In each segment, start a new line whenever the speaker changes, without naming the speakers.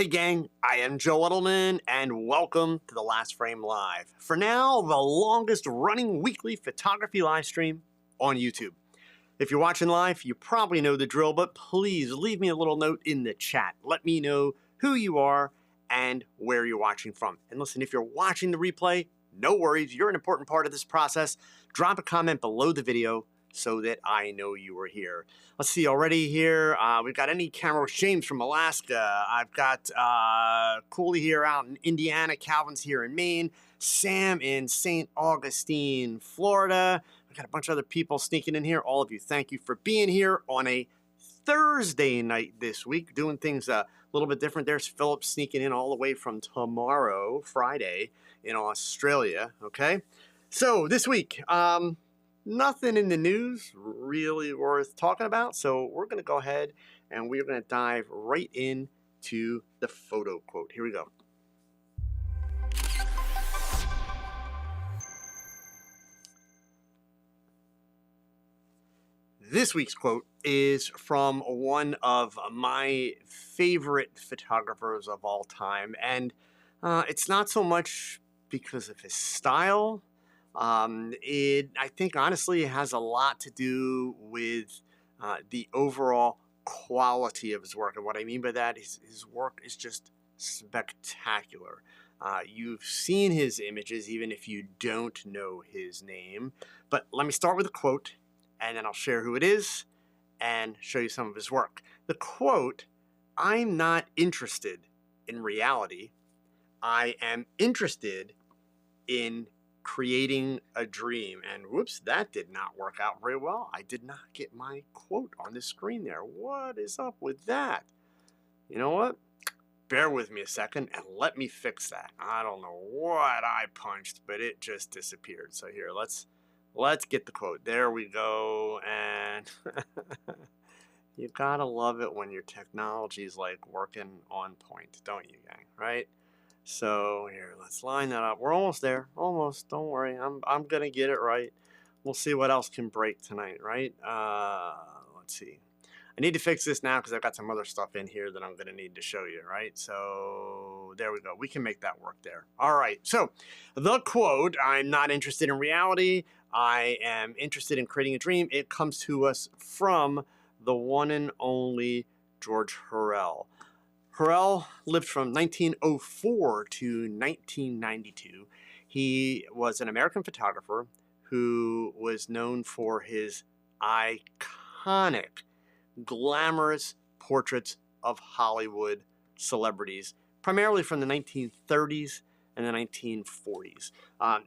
gang, I am Joe Edelman, and welcome to the Last Frame Live. For now, the longest running weekly photography live stream on YouTube. If you're watching live, you probably know the drill, but please leave me a little note in the chat. Let me know who you are and where you're watching from. And listen, if you're watching the replay, no worries, you're an important part of this process. Drop a comment below the video so that I know you were here. Let's see, already here, we've got any cameras. James from Alaska. I've got Cooley here out in Indiana. Calvin's here in Maine. Sam in St. Augustine, Florida. We've got a bunch of other people sneaking in here. All of you, thank you for being here on a Thursday night this week, doing things a little bit different. There's Philip sneaking in all the way from tomorrow, Friday, in Australia, okay? So this week, nothing in the news really worth talking about, so we're going to go ahead and we're going to dive right into the photo quote. Here we go. This week's quote is from one of my favorite photographers of all time, and it's not so much because of his style. I think honestly it has a lot to do with the overall quality of his work. And what I mean by that is his work is just spectacular. You've seen his images even if you don't know his name. But let me start with a quote, and then I'll share who it is and show you some of his work. The quote, "I'm not interested in reality. I am interested in creating a dream." And whoops, that did not work out very well. I did not get my quote on the screen there. What is up with that? You know what? Bear with me a second and let me fix that. I don't know what I punched, but it just disappeared. So here, let's get the quote. There we go. And you gotta love it when your technology is like working on point, don't you, gang? Right? So here, let's line that up. We're almost there. Almost. Don't worry. I'm gonna get it right. We'll see what else can break tonight, right? Let's see. I need to fix this now because I've got some other stuff in here that I'm gonna need to show you, right? So there we go. We can make that work there. All right. So the quote, "I'm not interested in reality. I am interested in creating a dream." It comes to us from the one and only George Hurrell. Hurrell lived from 1904 to 1992. He was an American photographer who was known for his iconic, glamorous portraits of Hollywood celebrities, primarily from the 1930s and the 1940s.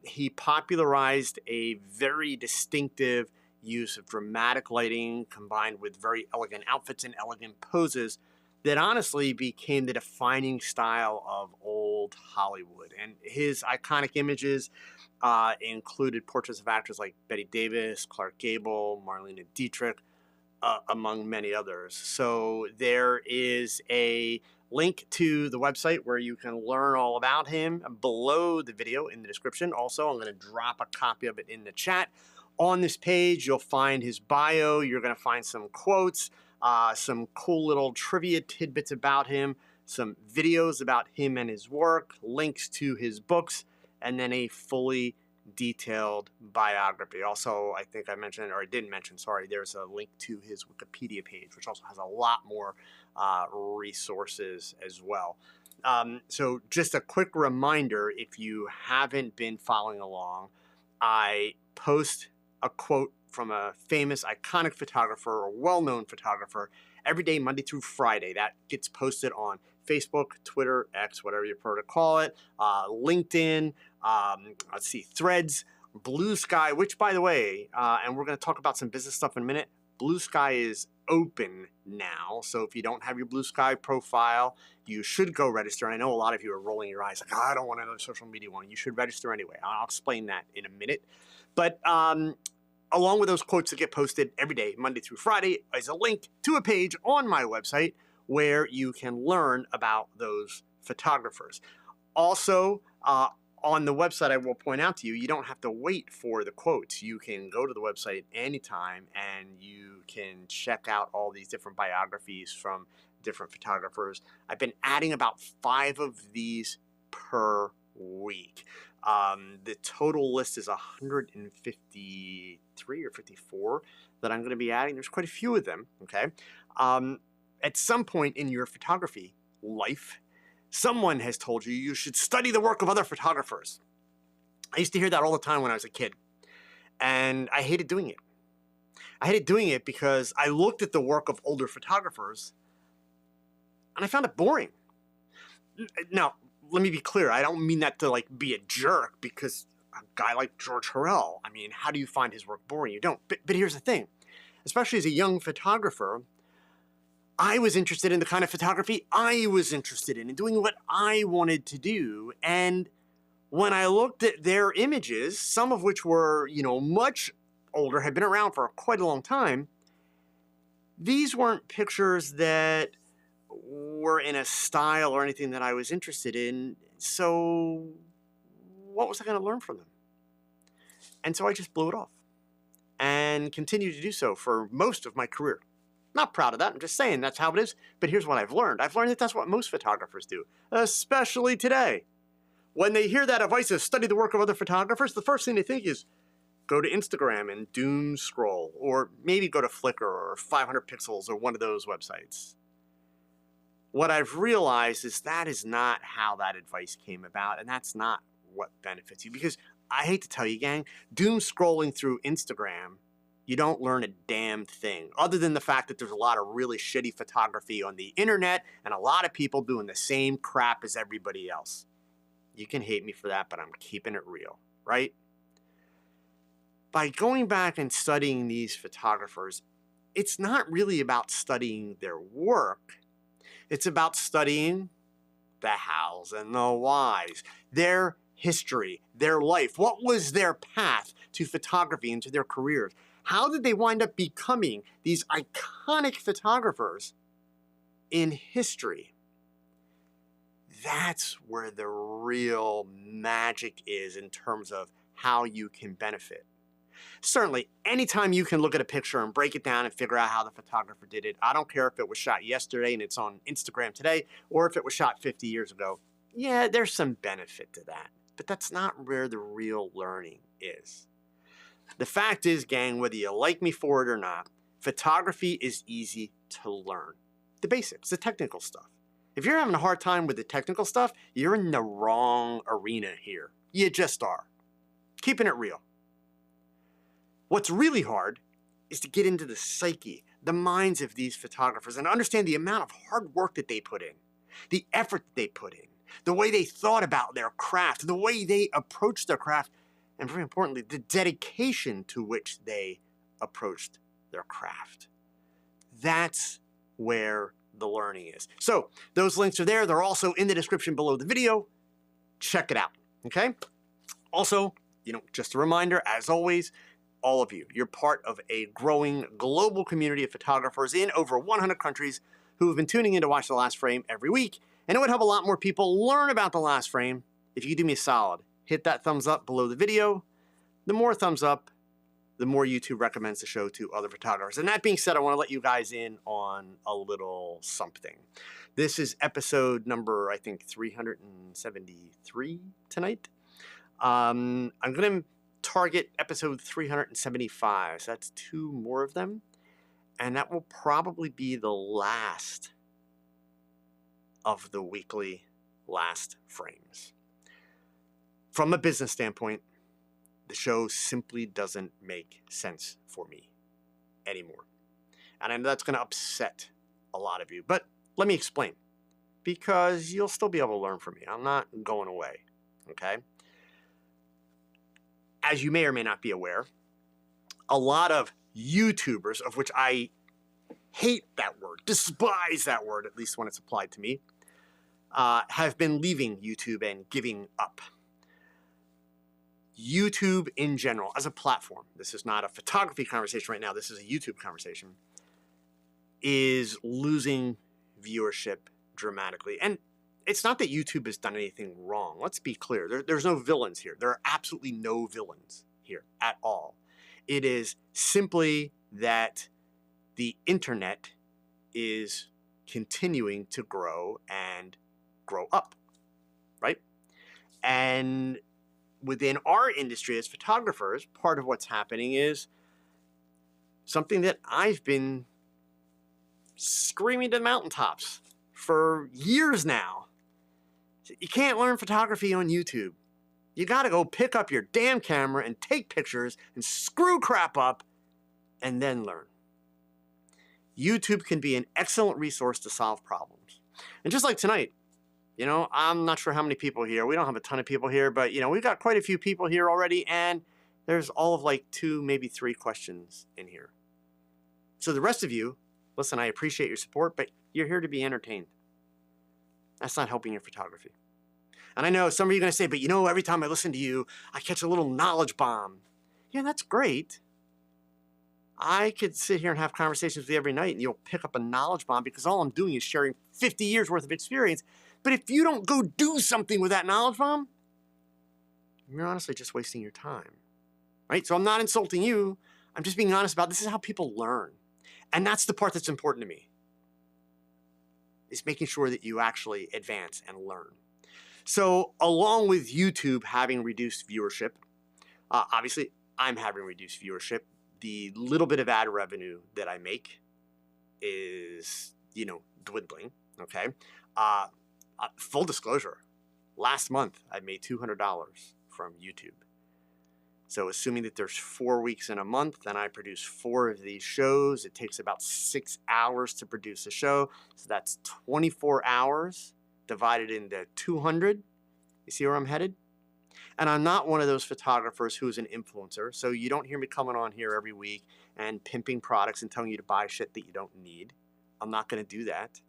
He popularized a very distinctive use of dramatic lighting combined with very elegant outfits and elegant poses that honestly became the defining style of old Hollywood. And his iconic images included portraits of actors like Bette Davis, Clark Gable, Marlene Dietrich, among many others. So there is a link to the website where you can learn all about him below the video in the description. Also, I'm going to drop a copy of it in the chat. On this page, you'll find his bio. You're going to find some quotes, some cool little trivia tidbits about him, some videos about him and his work, links to his books, and then a fully detailed biography. Also, I think I mentioned, or I didn't mention, sorry, there's a link to his Wikipedia page, which also has a lot more resources as well. So just a quick reminder, if you haven't been following along, I post a quote from a famous, iconic photographer or well-known photographer every day, Monday through Friday. That gets posted on Facebook, Twitter, X, whatever you prefer to call it, LinkedIn, let's see, Threads, Blue Sky, which, by the way, and we're going to talk about some business stuff in a minute, Blue Sky is open now. So if you don't have your Blue Sky profile, you should go register. And I know a lot of you are rolling your eyes like, oh, I don't want another social media one. You should register anyway. I'll explain that in a minute. But along with those quotes that get posted every day, Monday through Friday, is a link to a page on my website where you can learn about those photographers. Also, on the website, I will point out to you, you don't have to wait for the quotes. You can go to the website anytime and you can check out all these different biographies from different photographers. I've been adding about 5 of these per week. The total list is 153 or 54 that I'm going to be adding. There's quite a few of them, okay? At some point in your photography life, someone has told you you should study the work of other photographers. I used to hear that all the time when I was a kid, and I hated doing it. I hated doing it because I looked at the work of older photographers and I found it boring. Now, let me be clear. I don't mean that to like be a jerk, because a guy like George Hurrell, I mean, how do you find his work boring? You don't. But here's the thing. Especially as a young photographer, I was interested in the kind of photography I was interested in and doing what I wanted to do. And when I looked at their images, some of which were, much older, had been around for quite a long time, these weren't pictures that were in a style or anything that I was interested in. So what was I going to learn from them? And so I just blew it off and continued to do so for most of my career. Not proud of that. I'm just saying that's how it is. But here's what I've learned. I've learned that that's what most photographers do, especially today. When they hear that advice of study the work of other photographers, the first thing they think is go to Instagram and doom scroll, or maybe go to Flickr or 500 Pixels or one of those websites. What I've realized is that is not how that advice came about, and that's not what benefits you. Because I hate to tell you, gang, doom scrolling through Instagram, you don't learn a damn thing, other than the fact that there's a lot of really shitty photography on the internet and a lot of people doing the same crap as everybody else. You can hate me for that, but I'm keeping it real, right? By going back and studying these photographers, it's not really about studying their work. It's about studying the hows and the whys, their history, their life. What was their path to photography and to their careers? How did they wind up becoming these iconic photographers in history? That's where the real magic is in terms of how you can benefit. Certainly, anytime you can look at a picture and break it down and figure out how the photographer did it, I don't care if it was shot yesterday and it's on Instagram today, or if it was shot 50 years ago. Yeah, there's some benefit to that, but that's not where the real learning is. The fact is, gang, whether you like me for it or not, photography is easy to learn. The basics, the technical stuff. If you're having a hard time with the technical stuff, you're in the wrong arena here. You just are. Keeping it real. What's really hard is to get into the psyche, the minds of these photographers, and understand the amount of hard work that they put in, the effort that they put in, the way they thought about their craft, the way they approached their craft, and very importantly, the dedication to which they approached their craft. That's where the learning is. So those links are there. They're also in the description below the video. Check it out, okay? Also, just a reminder, as always, all of you, you're part of a growing global community of photographers in over 100 countries who have been tuning in to watch The Last Frame every week. And it would help a lot more people learn about The Last Frame if you could do me a solid. Hit that thumbs up below the video. The more thumbs up, the more YouTube recommends the show to other photographers. And that being said, I want to let you guys in on a little something. This is episode number, I think, 373 tonight. I'm going to target episode 375. So that's 2 more of them. And that will probably be the last of the weekly Last Frames. From a business standpoint, the show simply doesn't make sense for me anymore. And I know that's going to upset a lot of you, but let me explain, because you'll still be able to learn from me. I'm not going away, okay? As you may or may not be aware, a lot of YouTubers, of which I hate that word, despise that word, at least when it's applied to me, have been leaving YouTube and giving up. YouTube in general, as a platform, this is not a photography conversation right now, this is a YouTube conversation, is losing viewership dramatically. And it's not that YouTube has done anything wrong. Let's be clear. There's no villains here. There are absolutely no villains here at all. It is simply that the internet is continuing to grow and grow up, right? And within our industry as photographers, part of what's happening is something that I've been screaming to the mountaintops for years now. You can't learn photography on YouTube. You got to go pick up your damn camera and take pictures and screw crap up and then learn. YouTube can be an excellent resource to solve problems. And just like tonight, you know, I'm not sure how many people here. We don't have a ton of people here, but, you know, we've got quite a few people here already, and there's all of like 2, maybe 3 questions in here. So the rest of you, listen, I appreciate your support, but you're here to be entertained. That's not helping your photography. And I know some of you are going to say, but you know, every time I listen to you, I catch a little knowledge bomb. Yeah, that's great. I could sit here and have conversations with you every night and you'll pick up a knowledge bomb because all I'm doing is sharing 50 years worth of experience. But if you don't go do something with that knowledge bomb, you're honestly just wasting your time, right? So I'm not insulting you. I'm just being honest about this is how people learn. And that's the part that's important to me, is making sure that you actually advance and learn. So along with YouTube having reduced viewership, obviously I'm having reduced viewership. The little bit of ad revenue that I make is, you know, dwindling, okay? Full disclosure, last month I made $200 from YouTube. So assuming that there's 4 weeks in a month and I produce 4 of these shows, it takes about 6 hours to produce a show. So that's 24 hours divided into 200. You see where I'm headed? And I'm not one of those photographers who's an influencer. So you don't hear me coming on here every week and pimping products and telling you to buy shit that you don't need. I'm not going to do that.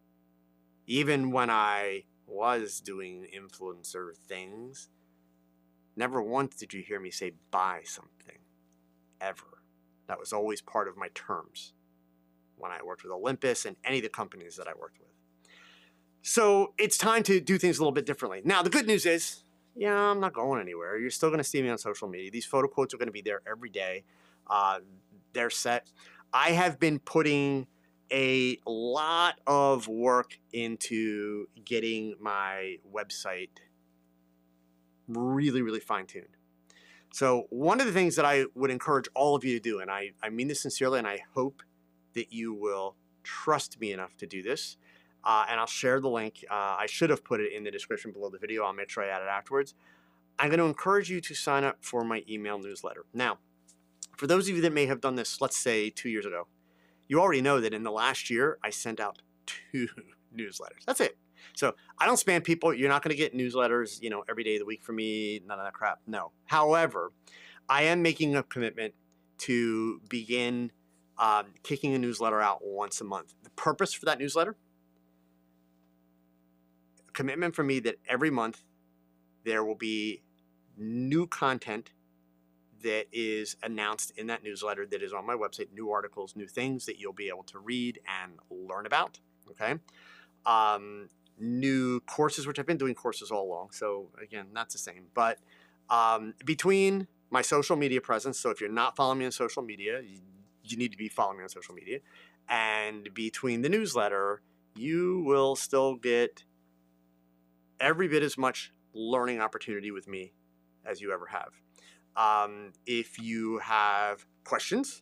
Even when I was doing influencer things, never once did you hear me say buy something, ever. That was always part of my terms when I worked with Olympus and any of the companies that I worked with. So it's time to do things a little bit differently. Now, the good news is, yeah, I'm not going anywhere. You're still going to see me on social media. These photo quotes are going to be there every day. They're set. I have been putting a lot of work into getting my website really, really fine-tuned. So one of the things that I would encourage all of you to do, and I mean this sincerely, and I hope that you will trust me enough to do this, and I'll share the link. I should have put it in the description below the video. I'll make sure I add it afterwards. I'm going to encourage you to sign up for my email newsletter. Now, for those of you that may have done this, let's say 2 years ago, you already know that in the last year, I sent out 2 newsletters. That's it. So I don't spam people. You're not going to get newsletters, you know, every day of the week from me, none of that crap. No. However, I am making a commitment to begin kicking a newsletter out once a month. The purpose for that newsletter, a commitment from me that every month there will be new content that is announced in that newsletter that is on my website, new articles, new things that you'll be able to read and learn about, okay? New courses, which I've been doing courses all along, so again, not the same. But between my social media presence, so if you're not following me on social media, you need to be following me on social media, and between the newsletter, you will still get every bit as much learning opportunity with me as you ever have. If you have questions,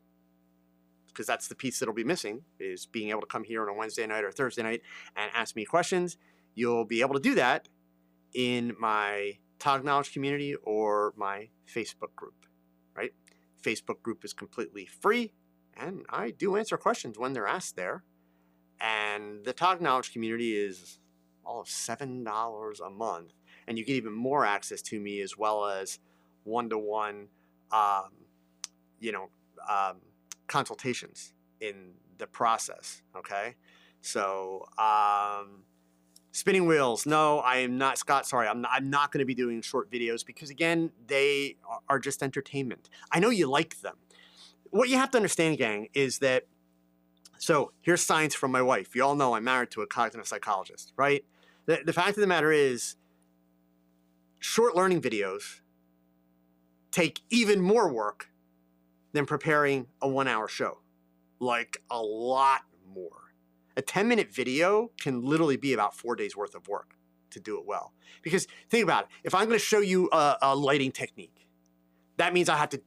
because that's the piece that'll be missing, is being able to come here on a Wednesday night or Thursday night and ask me questions, you'll be able to do that in my Tog Knowledge community or my Facebook group, right? Facebook group is completely free, and I do answer questions when they're asked there. And the Tog Knowledge community is all of $7 a month, and you get even more access to me as well as one-to-one, consultations in the process, okay? So, spinning wheels, no, I am not, Scott, sorry, I'm not going to be doing short videos because, again, they are just entertainment. I know you like them. What you have to understand, gang, is that, so here's science from my wife. You all know I'm married to a cognitive psychologist, right? The fact of the matter is, short learning videos take even more work than preparing a 1-hour show, like a lot more. A 10-minute video can literally be about 4 days worth of work to do it well. Because think about it. If I'm going to show you a lighting technique, that means I have to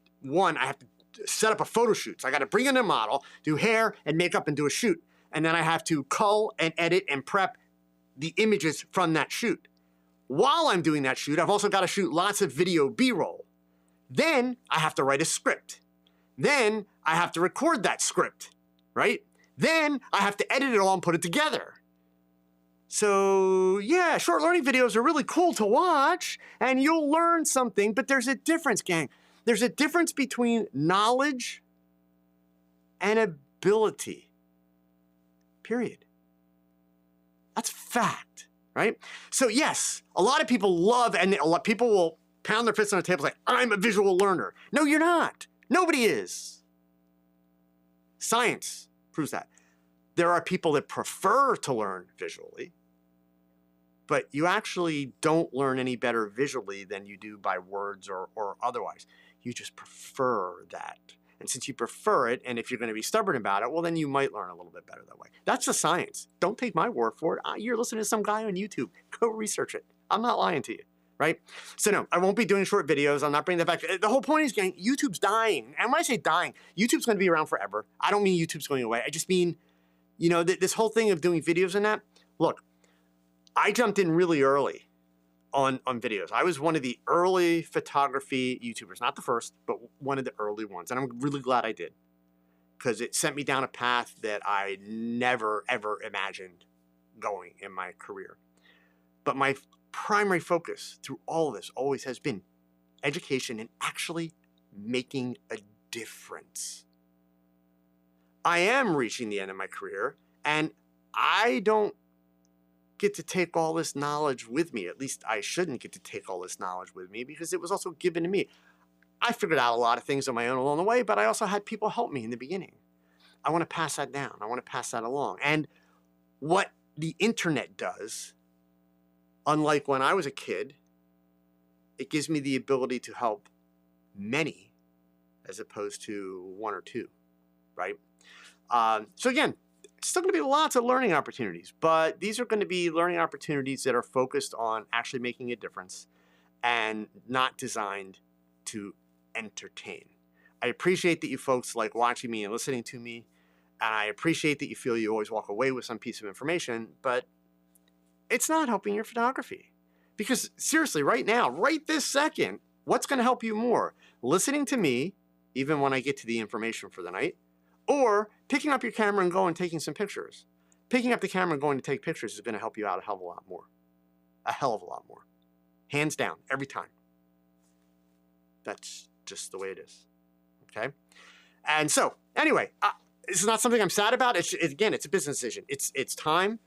set up a photo shoot. So I got to bring in a model, do hair and makeup and do a shoot. And then I have to cull and edit and prep the images from that shoot. While I'm doing that shoot, I've also got to shoot lots of video B-roll. Then I have to write a script. Then I have to record that script, right? Then I have to edit it all and put it together. So yeah, short learning videos are really cool to watch and you'll learn something, but there's a difference, gang. There's a difference between knowledge and ability, period. That's fact, right? So yes, a lot of people love, and a lot of people will pound their fists on the table like, I'm a visual learner. No, you're not. Nobody is. Science proves that. There are people that prefer to learn visually, but you actually don't learn any better visually than you do by words or otherwise. You just prefer that. And since you prefer it, and if you're going to be stubborn about it, well, then you might learn a little bit better that way. That's the science. Don't take my word for it. You're listening to some guy on YouTube. Go research it. I'm not lying to you, right? So no, I won't be doing short videos. I'm not bringing that back. The whole point is, gang, YouTube's dying. And when I say dying, YouTube's going to be around forever. I don't mean YouTube's going away. I just mean, you know, this whole thing of doing videos and that. Look, I jumped in really early on videos. I was one of the early photography YouTubers, not the first, but one of the early ones. And I'm really glad I did, because it sent me down a path that I never, ever imagined going in my career. But my primary focus through all of this always has been education and actually making a difference. I am reaching the end of my career, and I don't get to take all this knowledge with me. At least I shouldn't get to take all this knowledge with me, because it was also given to me. I figured out a lot of things on my own along the way, but I also had people help me in the beginning. I want to pass that down. I want to pass that along. And what the internet does, unlike when I was a kid, it gives me the ability to help many as opposed to one or two, right? So again, still going to be lots of learning opportunities, but these are going to be learning opportunities that are focused on actually making a difference and not designed to entertain. I appreciate that you folks like watching me and listening to me, and I appreciate that you feel you always walk away with some piece of information, but it's not helping your photography. Because seriously, right now, right this second, what's going to help you more? Listening to me, even when I get to the information for the night, or picking up your camera and going and taking some pictures. Picking up the camera and going to take pictures is going to help you out a hell of a lot more. A hell of a lot more. Hands down, every time. That's just the way it is. Okay? And so, anyway, this is not something I'm sad about. Again, it's a business decision. It's time.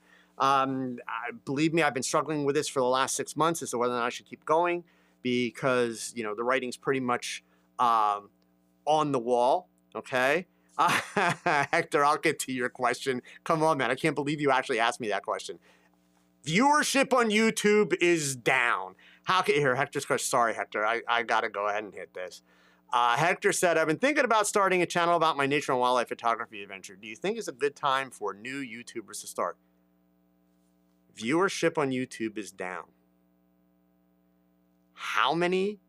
Believe me, I've been struggling with this for the last 6 months as to whether or not I should keep going, because, you know, the writing's pretty much on the wall. Okay? Hector, I'll get to your question. Come on, man. I can't believe you actually asked me that question. Viewership on YouTube is down. How can you hear Hector's question? Sorry, Hector. I got to go ahead and hit this. Hector said, I've been thinking about starting a channel about my nature and wildlife photography adventure. Do you think it's a good time for new YouTubers to start? Viewership on YouTube is down. How many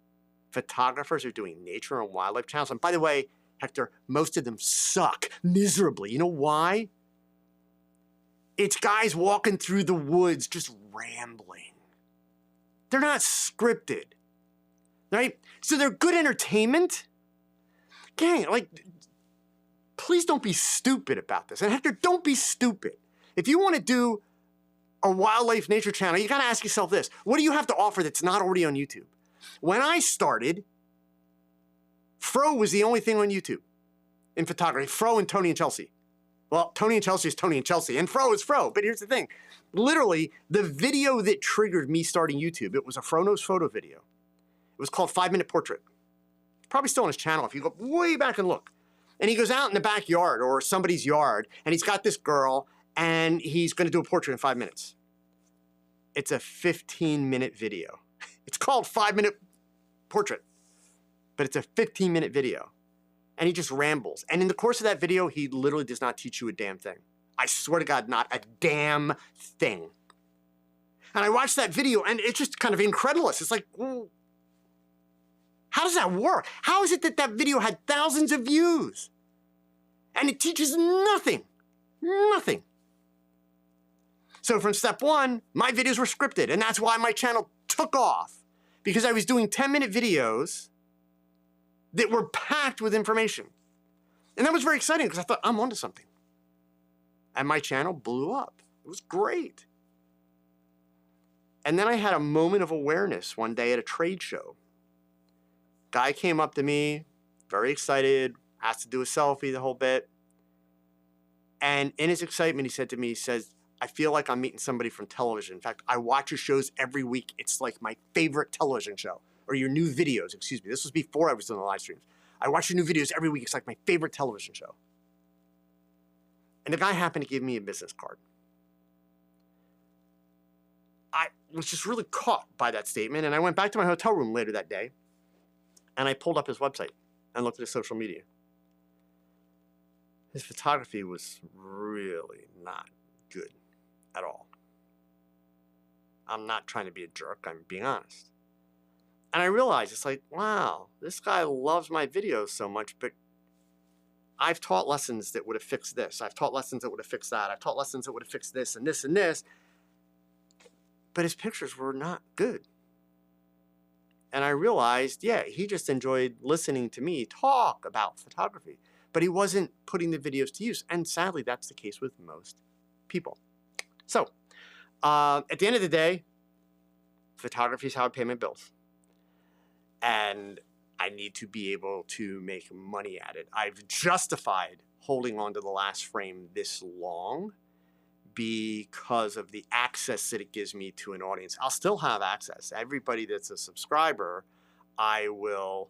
photographers are doing nature and wildlife channels? And by the way, Hector, most of them suck miserably. You know why? It's guys walking through the woods just rambling. They're not scripted, right? So they're good entertainment. Gang, like, please don't be stupid about this. And Hector, don't be stupid. If you want to do a wildlife nature channel, you got to ask yourself this. What do you have to offer that's not already on YouTube? When I started, Fro was the only thing on YouTube in photography. Fro and Tony and Chelsea. Well, Tony and Chelsea is Tony and Chelsea, and Fro is Fro. But here's the thing. Literally, the video that triggered me starting YouTube, it was a Fro Knows Photo video. It was called 5 Minute Portrait. It's probably still on his channel if you go way back and look. And he goes out in the backyard or somebody's yard, and he's got this girl, and he's going to do a portrait in 5 minutes. It's a 15-minute video. It's called 5 Minute Portrait. But it's a 15-minute video. And he just rambles. And in the course of that video, he literally does not teach you a damn thing. I swear to God, not a damn thing. And I watched that video and it's just kind of incredulous. It's like, well, how does that work? How is it that that video had thousands of views? And it teaches nothing, nothing. So from step one, my videos were scripted, and that's why my channel took off, because I was doing 10-minute videos that were packed with information. And that was very exciting because I thought, I'm onto something. And my channel blew up. It was great. And then I had a moment of awareness one day at a trade show. Guy came up to me, very excited, asked to do a selfie, the whole bit. And in his excitement, he said to me, he says, I feel like I'm meeting somebody from television. In fact, I watch your shows every week. It's like my favorite television show, or your new videos, excuse me. This was before I was doing the live streams. I watch your new videos every week. It's like my favorite television show. And the guy happened to give me a business card. I was just really caught by that statement. And I went back to my hotel room later that day, and I pulled up his website and looked at his social media. His photography was really not good at all. I'm not trying to be a jerk, I'm being honest. And I realized, it's like, wow, this guy loves my videos so much, but I've taught lessons that would have fixed this. I've taught lessons that would have fixed that. I've taught lessons that would have fixed this and this and this. But his pictures were not good. And I realized, yeah, he just enjoyed listening to me talk about photography, but he wasn't putting the videos to use. And sadly, that's the case with most people. So at the end of the day, photography is how I pay my bills. And I need to be able to make money at it. I've justified holding on to the last frame this long because of the access that it gives me to an audience. I'll still have access. Everybody that's a subscriber, I will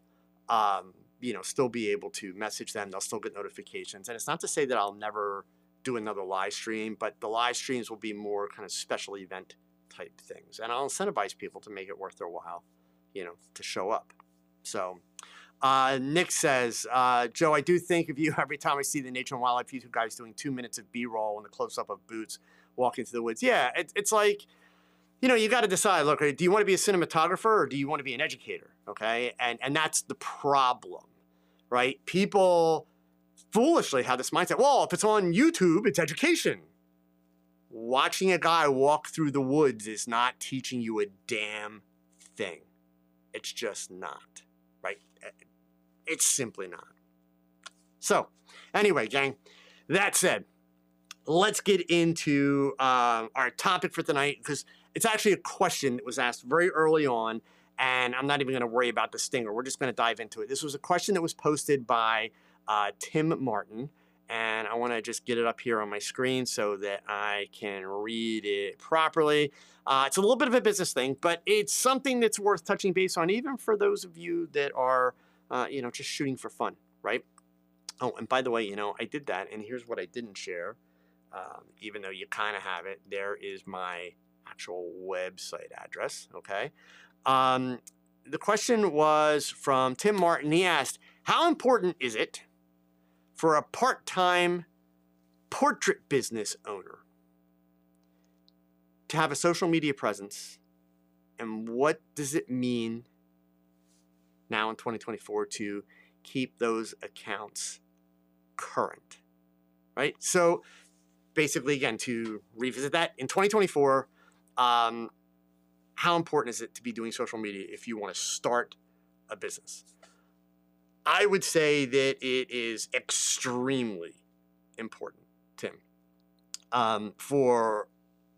still be able to message them. They'll still get notifications. And it's not to say that I'll never do another live stream, but the live streams will be more kind of special event type things. And I'll incentivize people to make it worth their while, to show up. So Nick says, Joe, I do think of you every time I see the Nature and Wildlife YouTube guys doing 2 minutes of B-roll and a close-up of boots walking through the woods. Yeah, it's like, you got to decide, look, do you want to be a cinematographer or do you want to be an educator, okay? And that's the problem, right? People foolishly have this mindset, well, if it's on YouTube, it's education. Watching a guy walk through the woods is not teaching you a damn thing. It's just not, right? It's simply not. So anyway, gang, that said, let's get into our topic for tonight, because it's actually a question that was asked very early on, and I'm not even going to worry about the stinger. We're just going to dive into it. This was a question that was posted by Tim Martin, and I want to just get it up here on my screen so that I can read it properly. It's a little bit of a business thing, but it's something that's worth touching base on, even for those of you that are, just shooting for fun, right? Oh, and by the way, I did that, and here's what I didn't share, even though you kind of have it. There is my actual website address, okay? The question was from Tim Martin. He asked, how important is it for a part-time portrait business owner to have a social media presence, and what does it mean now in 2024 to keep those accounts current, right? So basically, again, to revisit that, in 2024, how important is it to be doing social media if you want to start a business? I would say that it is extremely important, Tim. For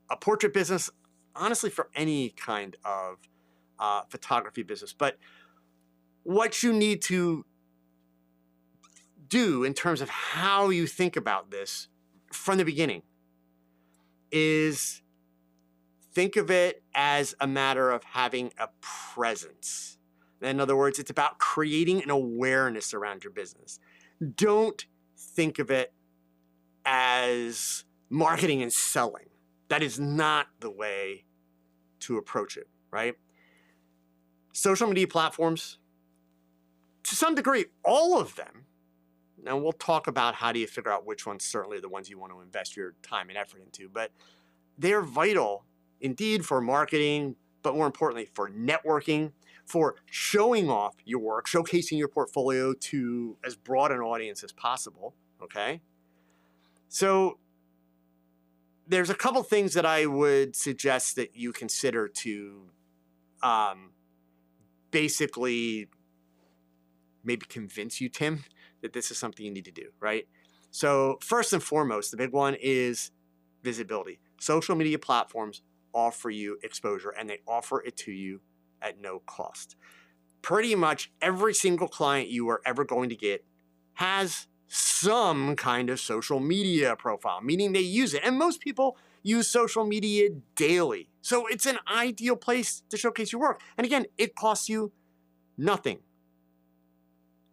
a portrait business, honestly, for any kind of photography business. But what you need to do in terms of how you think about this from the beginning is think of it as a matter of having a presence. In other words, it's about creating an awareness around your business. Don't think of it as marketing and selling. That is not the way to approach it, right? Social media platforms, to some degree, all of them, Now we'll talk about how do you figure out which ones certainly are the ones you want to invest your time and effort into, but they're vital indeed for marketing, but more importantly for networking, for showing off your work, showcasing your portfolio to as broad an audience as possible, okay? So there's a couple things that I would suggest that you consider to basically maybe convince you, Tim, that this is something you need to do, right? So first and foremost, the big one is visibility. Social media platforms offer you exposure, and they offer it to you at no cost. Pretty much every single client you are ever going to get has some kind of social media profile, meaning they use it. And most people use social media daily. So it's an ideal place to showcase your work. And again, it costs you nothing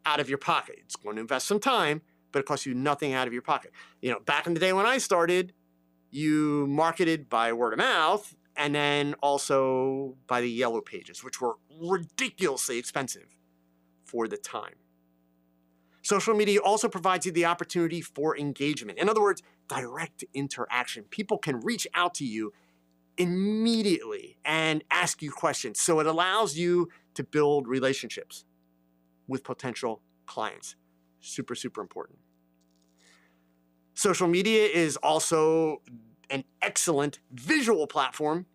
out of your pocket. It's going to invest some time, but it costs you nothing out of your pocket. You know, back in the day when I started, you marketed by word of mouth and then also by the yellow pages, which were ridiculously expensive for the time. Social media also provides you the opportunity for engagement. In other words, direct interaction. People can reach out to you immediately and ask you questions. So it allows you to build relationships with potential clients. Super, super important. Social media is also an excellent visual platform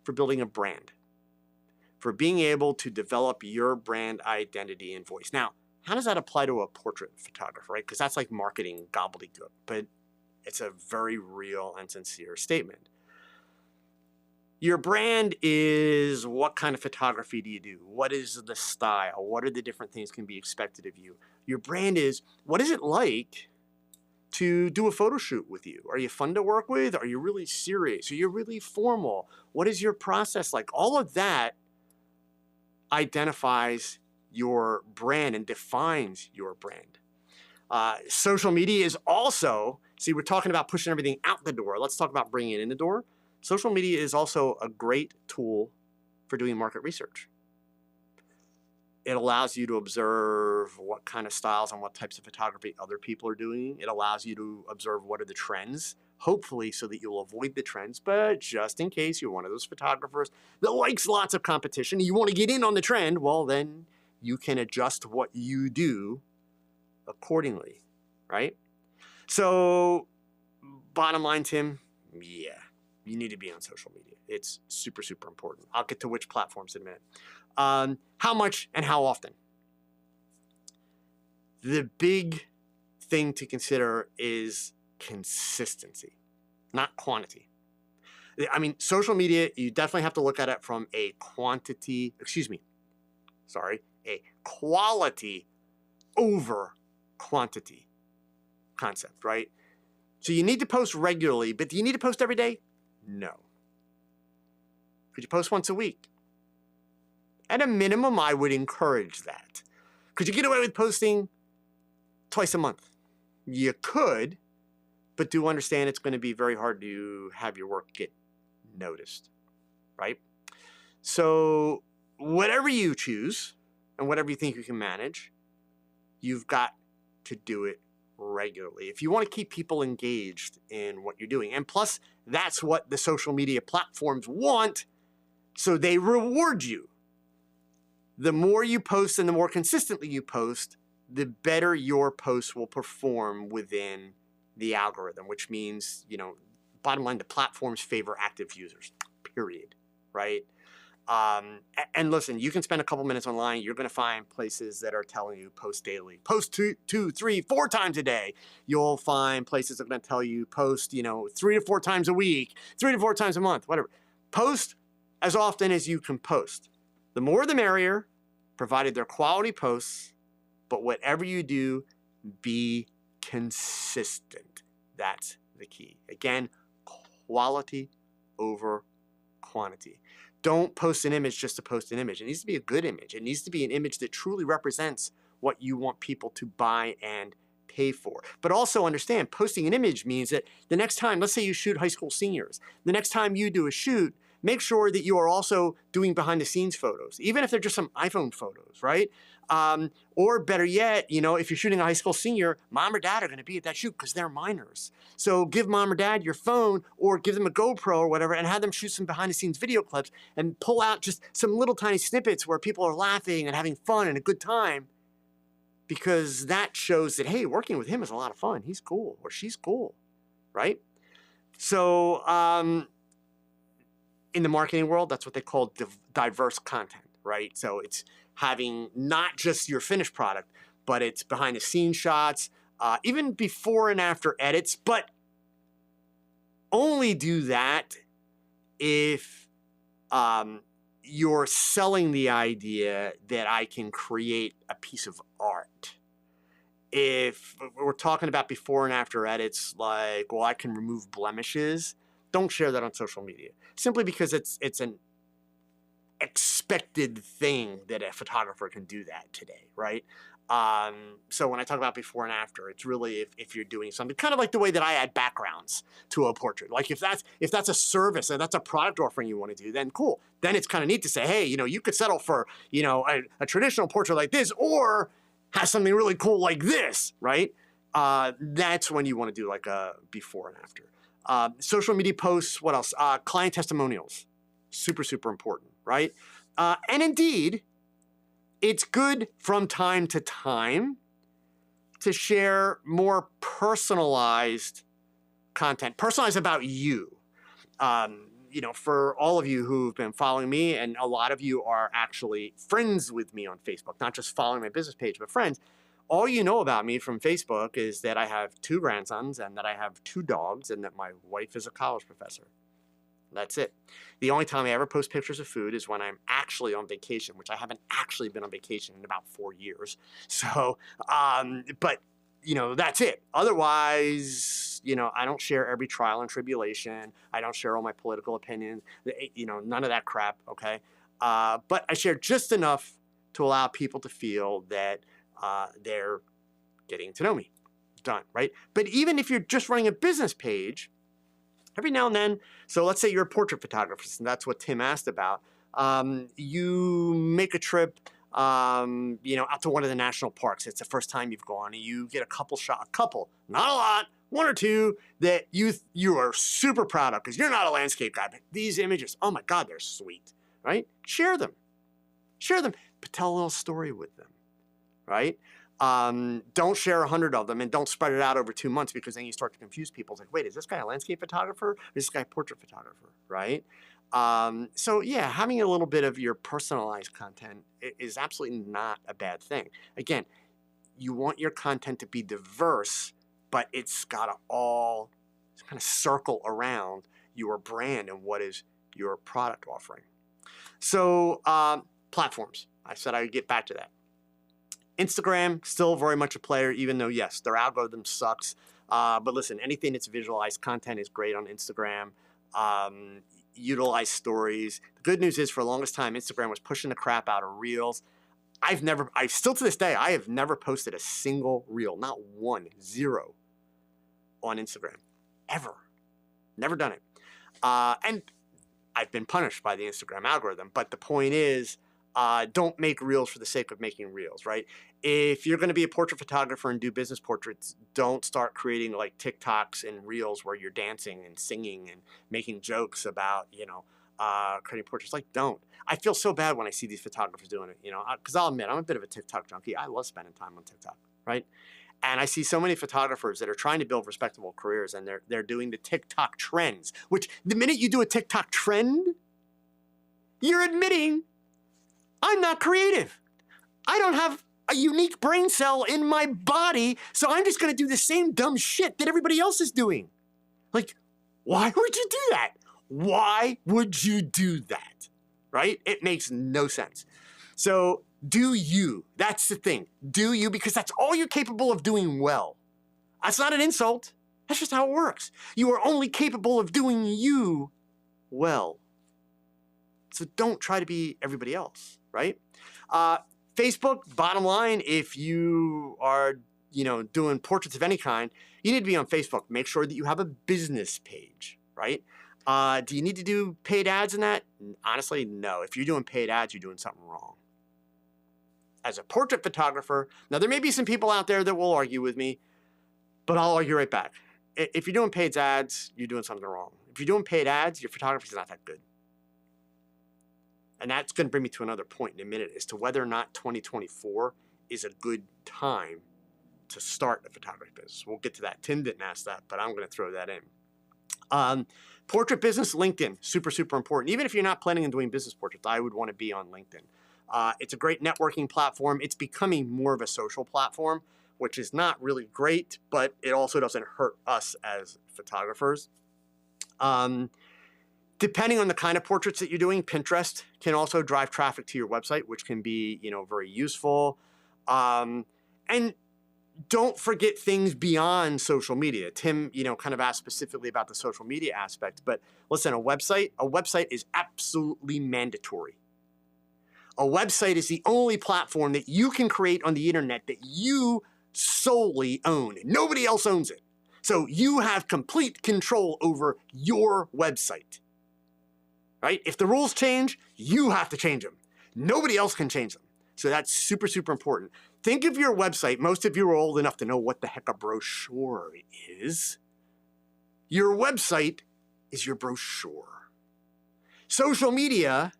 for building a brand, for being able to develop your brand identity and voice. Now, how does that apply to a portrait photographer, right? Because that's like marketing gobbledygook, but it's a very real and sincere statement. Your brand is what kind of photography do you do? What is the style? What are the different things can be expected of you? Your brand is what is it like to do a photo shoot with you? Are you fun to work with? Are you really serious? Are you really formal? What is your process like? All of that identifies your brand and defines your brand. Social media is also, see, we're talking about pushing everything out the door. Let's talk about bringing it in the door. Social media is also a great tool for doing market research. It allows you to observe what kind of styles and what types of photography other people are doing. It allows you to observe what are the trends, hopefully so that you'll avoid the trends, but just in case you're one of those photographers that likes lots of competition, you want to get in on the trend, well, then you can adjust what you do accordingly, right? So bottom line, Tim, yeah, you need to be on social media. It's super, super important. I'll get to which platforms in a minute. How much and how often? The big thing to consider is consistency, not quantity. I mean, social media, you definitely have to look at it from a quality over quantity concept, right? So you need to post regularly, but do you need to post every day? No. Could you post once a week? At a minimum, I would encourage that. Could you get away with posting twice a month? You could, but do understand it's going to be very hard to have your work get noticed, right? So whatever you choose and whatever you think you can manage, you've got to do it regularly if you want to keep people engaged in what you're doing. And plus, that's what the social media platforms want, so they reward you. The more you post and the more consistently you post, the better your posts will perform within the algorithm, which means, you know, bottom line, the platforms favor active users, period, right? And listen, you can spend a couple minutes online. You're going to find places that are telling you post daily, post two, 3, 4 times a day. You'll find places that are going to tell you post, 3 to 4 times a week, 3 to 4 times a month, whatever. Post as often as you can post. The more the merrier, provided they're quality posts, but whatever you do, be consistent. That's the key. Again, quality over quantity. Don't post an image just to post an image. It needs to be a good image. It needs to be an image that truly represents what you want people to buy and pay for. But also understand, posting an image means that the next time, let's say you shoot high school seniors, the next time you do a shoot, make sure that you are also doing behind the scenes photos, even if they're just some iPhone photos, right? Or better yet, you know, if you're shooting a high school senior, mom or dad are going to be at that shoot because they're minors. So give mom or dad your phone or give them a GoPro or whatever and have them shoot some behind the scenes video clips and pull out just some little tiny snippets where people are laughing and having fun and a good time, because that shows that, hey, working with him is a lot of fun. He's cool or she's cool, right? So in the marketing world, that's what they call diverse content, right? So it's having not just your finished product, but it's behind the scenes shots, even before and after edits, but only do that if you're selling the idea that I can create a piece of art. If we're talking about before and after edits, like, well, I can remove blemishes, don't share that on social media, simply because it's an expected thing that a photographer can do that today, right? So when I talk about before and after, it's really if you're doing something kind of like the way that I add backgrounds to a portrait. Like if that's a service and that's a product offering you want to do, then cool. Then it's kind of neat to say, hey, you know, you could settle for, you know, a traditional portrait like this, or have something really cool like this, right? That's when you want to do like a before and after. Social media posts, what else? Client testimonials, super, super important, right? And indeed, it's good from time to time to share more personalized content, personalized about you. You know, for all of you who've been following me, and a lot of you are actually friends with me on Facebook, not just following my business page, but friends, all you know about me from Facebook is that I have 2 grandsons and that I have 2 dogs and that my wife is a college professor. That's it. The only time I ever post pictures of food is when I'm actually on vacation, which I haven't actually been on vacation in about 4 years. So, but, you know, that's it. Otherwise, you know, I don't share every trial and tribulation. I don't share all my political opinions, you know, none of that crap, okay? But I share just enough to allow people to feel that they're getting to know me. Done, right? But even if you're just running a business page, every now and then, so let's say you're a portrait photographer, and that's what Tim asked about. You make a trip, you know, out to one of the national parks. It's the first time you've gone, and you get a couple, not a lot, 1 or 2 that you are super proud of because you're not a landscape guy. But these images, oh my God, they're sweet, right? Share them, but tell a little story with them, right? Don't share 100 of them and don't spread it out over 2 months, because then you start to confuse people. It's like, wait, is this guy a landscape photographer or is this guy a portrait photographer, right? So yeah, having a little bit of your personalized content is absolutely not a bad thing. Again, you want your content to be diverse, but it's got to all kind of circle around your brand and what is your product offering. So platforms, I said I would get back to that. Instagram, still very much a player, even though, yes, their algorithm sucks. But listen, anything that's visualized content is great on Instagram. Utilize stories. The good news is, for the longest time, Instagram was pushing the crap out of Reels. Still to this day, I have never posted a single Reel, not one, 0, on Instagram, ever. Never done it. And I've been punished by the Instagram algorithm. But the point is, don't make Reels for the sake of making Reels, right? If you're going to be a portrait photographer and do business portraits, don't start creating like TikToks and Reels where you're dancing and singing and making jokes about, you know, creating portraits. Like, don't. I feel so bad when I see these photographers doing it, you know, because I'll admit, I'm a bit of a TikTok junkie. I love spending time on TikTok, right? And I see so many photographers that are trying to build respectable careers, and they're doing the TikTok trends, which the minute you do a TikTok trend, you're admitting I'm not creative. I don't have a unique brain cell in my body, so I'm just going to do the same dumb shit that everybody else is doing. Like, why would you do that? Why would you do that? Right? It makes no sense. So do you. That's the thing. Do you, because that's all you're capable of doing well. That's not an insult. That's just how it works. You are only capable of doing you well. So don't try to be everybody else, right? Facebook, bottom line, if you are, you know, doing portraits of any kind, you need to be on Facebook. Make sure that you have a business page, right? Do you need to do paid ads in that? Honestly, no. If you're doing paid ads, you're doing something wrong. As a portrait photographer, now there may be some people out there that will argue with me, but I'll argue right back. If you're doing paid ads, you're doing something wrong. If you're doing paid ads, your photography is not that good. And that's going to bring me to another point in a minute as to whether or not 2024 is a good time to start a photography business. We'll get to that. Tim didn't ask that, but I'm going to throw that in. Portrait business, LinkedIn, super, super important. Even if you're not planning on doing business portraits, I would want to be on LinkedIn. It's a great networking platform. It's becoming more of a social platform, which is not really great, but it also doesn't hurt us as photographers. Depending on the kind of portraits that you're doing, Pinterest can also drive traffic to your website, which can be, very useful. And don't forget things beyond social media. Tim, kind of asked specifically about the social media aspect, but listen, a website is absolutely mandatory. A website is the only platform that you can create on the internet that you solely own. Nobody else owns it. So you have complete control over your website, right? If the rules change, you have to change them. Nobody else can change them. So that's super, super important. Think of your website. Most of you are old enough to know what the heck a brochure is. Your website is your brochure. Social media,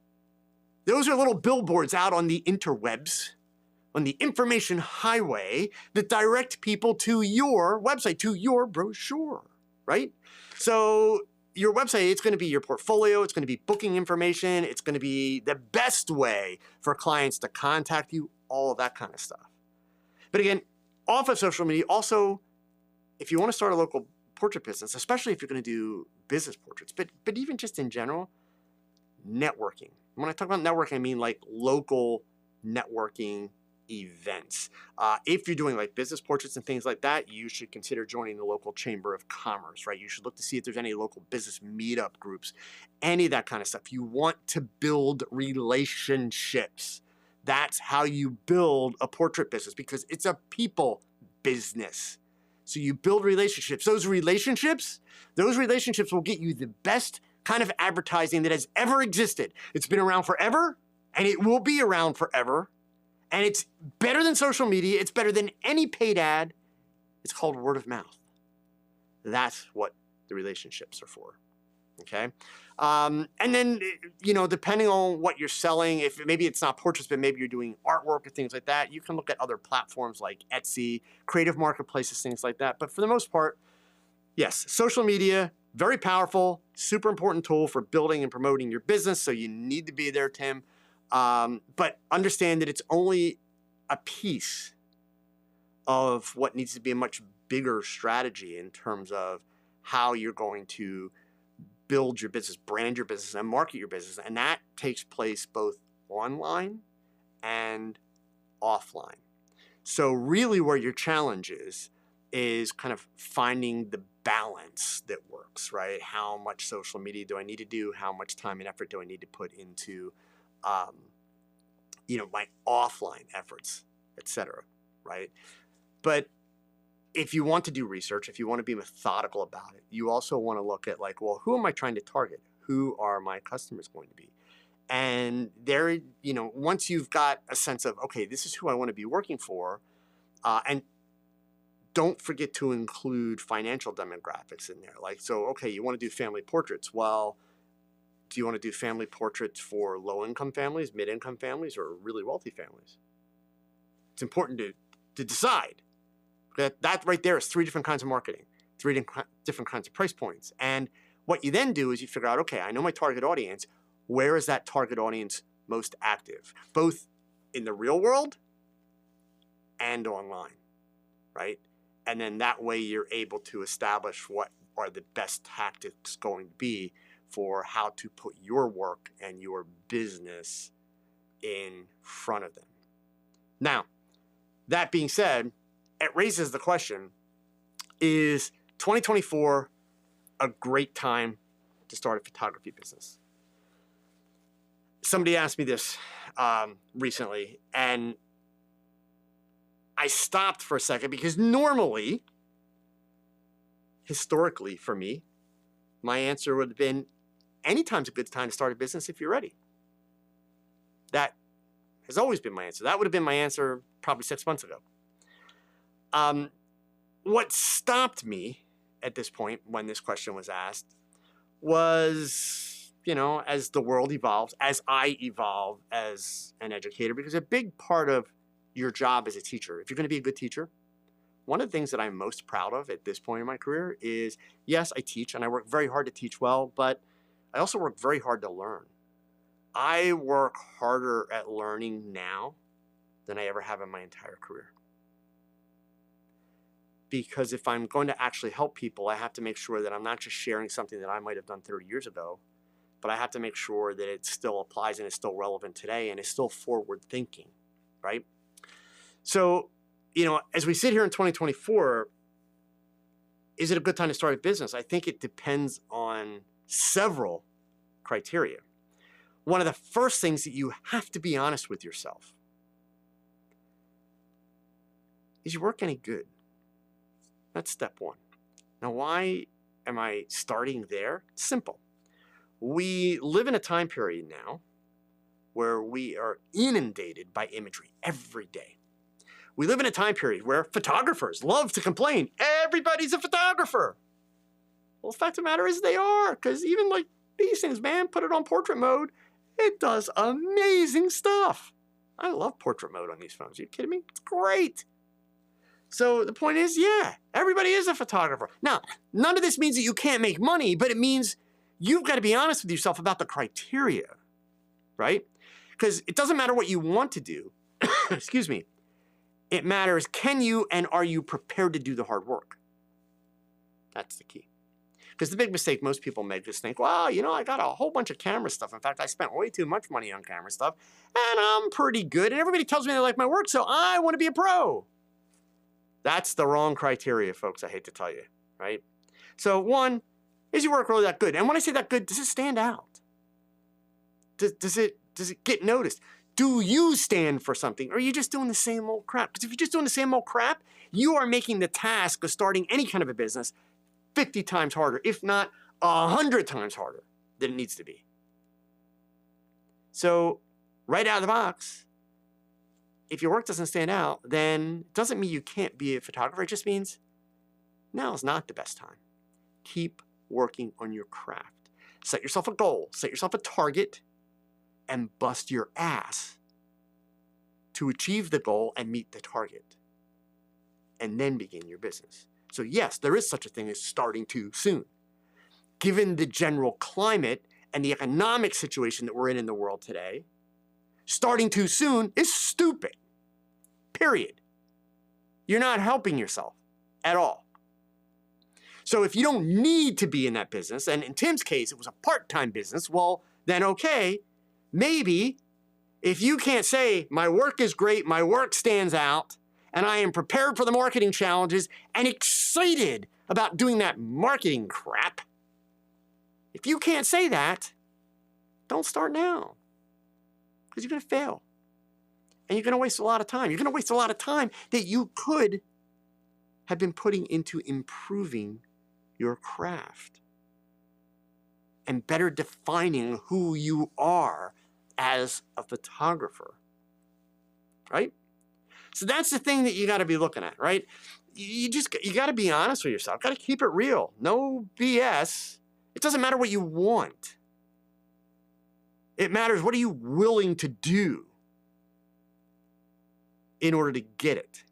those are little billboards out on the interwebs, on the information highway that direct people to your website, to your brochure, right? So your website, it's going to be your portfolio, it's going to be booking information, it's going to be the best way for clients to contact you, all of that kind of stuff. But again, off of social media, also, if you want to start a local portrait business, especially if you're going to do business portraits, but even just in general, networking. When I talk about networking, I mean like local networking events. If you're doing like business portraits and things like that, you should consider joining the local chamber of commerce, right? You should look to see if there's any local business meetup groups, any of that kind of stuff. You want to build relationships. That's how you build a portrait business because it's a people business. So you build relationships. Those relationships will get you the best kind of advertising that has ever existed. It's been around forever and it will be around forever. And it's better than social media. It's better than any paid ad. It's called word of mouth. That's what the relationships are for. Okay. And then, depending on what you're selling, if maybe it's not portraits, but maybe you're doing artwork or things like that, you can look at other platforms like Etsy, creative marketplaces, things like that. But for the most part, yes, social media, very powerful, super important tool for building and promoting your business. So you need to be there, Tim. But understand that it's only a piece of what needs to be a much bigger strategy in terms of how you're going to build your business, brand your business, and market your business. And that takes place both online and offline. So really where your challenge is kind of finding the balance that works, right? How much social media do I need to do? How much time and effort do I need to put into my offline efforts, etc., right? But if you want to do research, if you want to be methodical about it, you also want to look at like, well, who am I trying to target? Who are my customers going to be? And there, once you've got a sense of, okay, this is who I want to be working for, and don't forget to include financial demographics in there. Like, so, okay, you want to do family portraits. Well, do you want to do family portraits for low-income families, mid-income families, or really wealthy families? It's important to decide. That right there is 3 different kinds of marketing, 3 different kinds of price points. And what you then do is you figure out, okay, I know my target audience. Where is that target audience most active? Both in the real world and online, right? And then that way you're able to establish what are the best tactics going to be for how to put your work and your business in front of them. Now, that being said, it raises the question, is 2024 a great time to start a photography business? Somebody asked me this recently, and I stopped for a second because normally, historically for me, My answer would have been, anytime's a good time to start a business if you're ready. That has always been my answer. That would have been my answer probably 6 months ago. What stopped me at this point when this question was asked was, as the world evolves, as I evolve as an educator, because a big part of your job as a teacher, if you're going to be a good teacher, one of the things that I'm most proud of at this point in my career is, yes, I teach and I work very hard to teach well, but I also work very hard to learn. I work harder at learning now than I ever have in my entire career. Because if I'm going to actually help people, I have to make sure that I'm not just sharing something that I might have done 30 years ago, but I have to make sure that it still applies and is still relevant today and is still forward thinking, right? So, as we sit here in 2024, is it a good time to start a business? I think it depends on several criteria. One of the first things that you have to be honest with yourself is your work any good? That's step one. Now, why am I starting there? It's simple. We live in a time period now where we are inundated by imagery every day. We live in a time period where photographers love to complain, everybody's a photographer. Well, the fact of the matter is they are, because even like these things, man, put it on portrait mode, it does amazing stuff. I love portrait mode on these phones. Are you kidding me? It's great. So the point is, yeah, everybody is a photographer. Now, none of this means that you can't make money, but it means you've got to be honest with yourself about the criteria, right? Because it doesn't matter what you want to do. Excuse me. It matters, can you and are you prepared to do the hard work? That's the key. Because the big mistake most people make is think, well, I got a whole bunch of camera stuff. In fact, I spent way too much money on camera stuff, and I'm pretty good, and everybody tells me they like my work, so I want to be a pro. That's the wrong criteria, folks, I hate to tell you, right? So one, is your work really that good? And when I say that good, does it stand out? Does it get noticed? Do you stand for something? Or are you just doing the same old crap? Because if you're just doing the same old crap, you are making the task of starting any kind of a business 50 times harder, if not 100 times harder than it needs to be. So right out of the box, if your work doesn't stand out, then it doesn't mean you can't be a photographer. It just means now is not the best time. Keep working on your craft. Set yourself a goal, set yourself a target, and bust your ass to achieve the goal and meet the target. And then begin your business. So yes, there is such a thing as starting too soon. Given the general climate and the economic situation that we're in the world today, starting too soon is stupid. Period. You're not helping yourself at all. So if you don't need to be in that business, and in Tim's case, it was a part-time business, well, then okay, maybe if you can't say, my work is great, my work stands out, and I am prepared for the marketing challenges and excited about doing that marketing crap, if you can't say that, don't start now. Because you're going to fail. And you're going to waste a lot of time. You're going to waste a lot of time that you could have been putting into improving your craft and better defining who you are as a photographer, right? So that's the thing that you got to be looking at, right? You got to be honest with yourself. Got to keep it real. No BS. It doesn't matter what you want. It matters what are you willing to do in order to get it.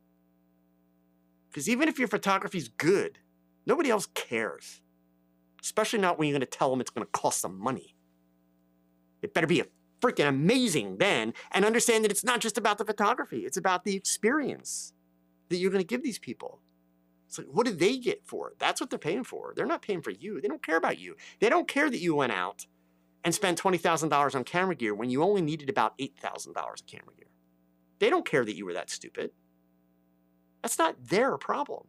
Because even if your photography is good, nobody else cares. Especially not when you're going to tell them it's going to cost them money. It better be freaking amazing then, and understand that it's not just about the photography. It's about the experience that you're going to give these people. It's like, what do they get for it? That's what they're paying for. They're not paying for you. They don't care about you. They don't care that you went out and spent $20,000 on camera gear when you only needed about $8,000 of camera gear. They don't care that you were that stupid. That's not their problem.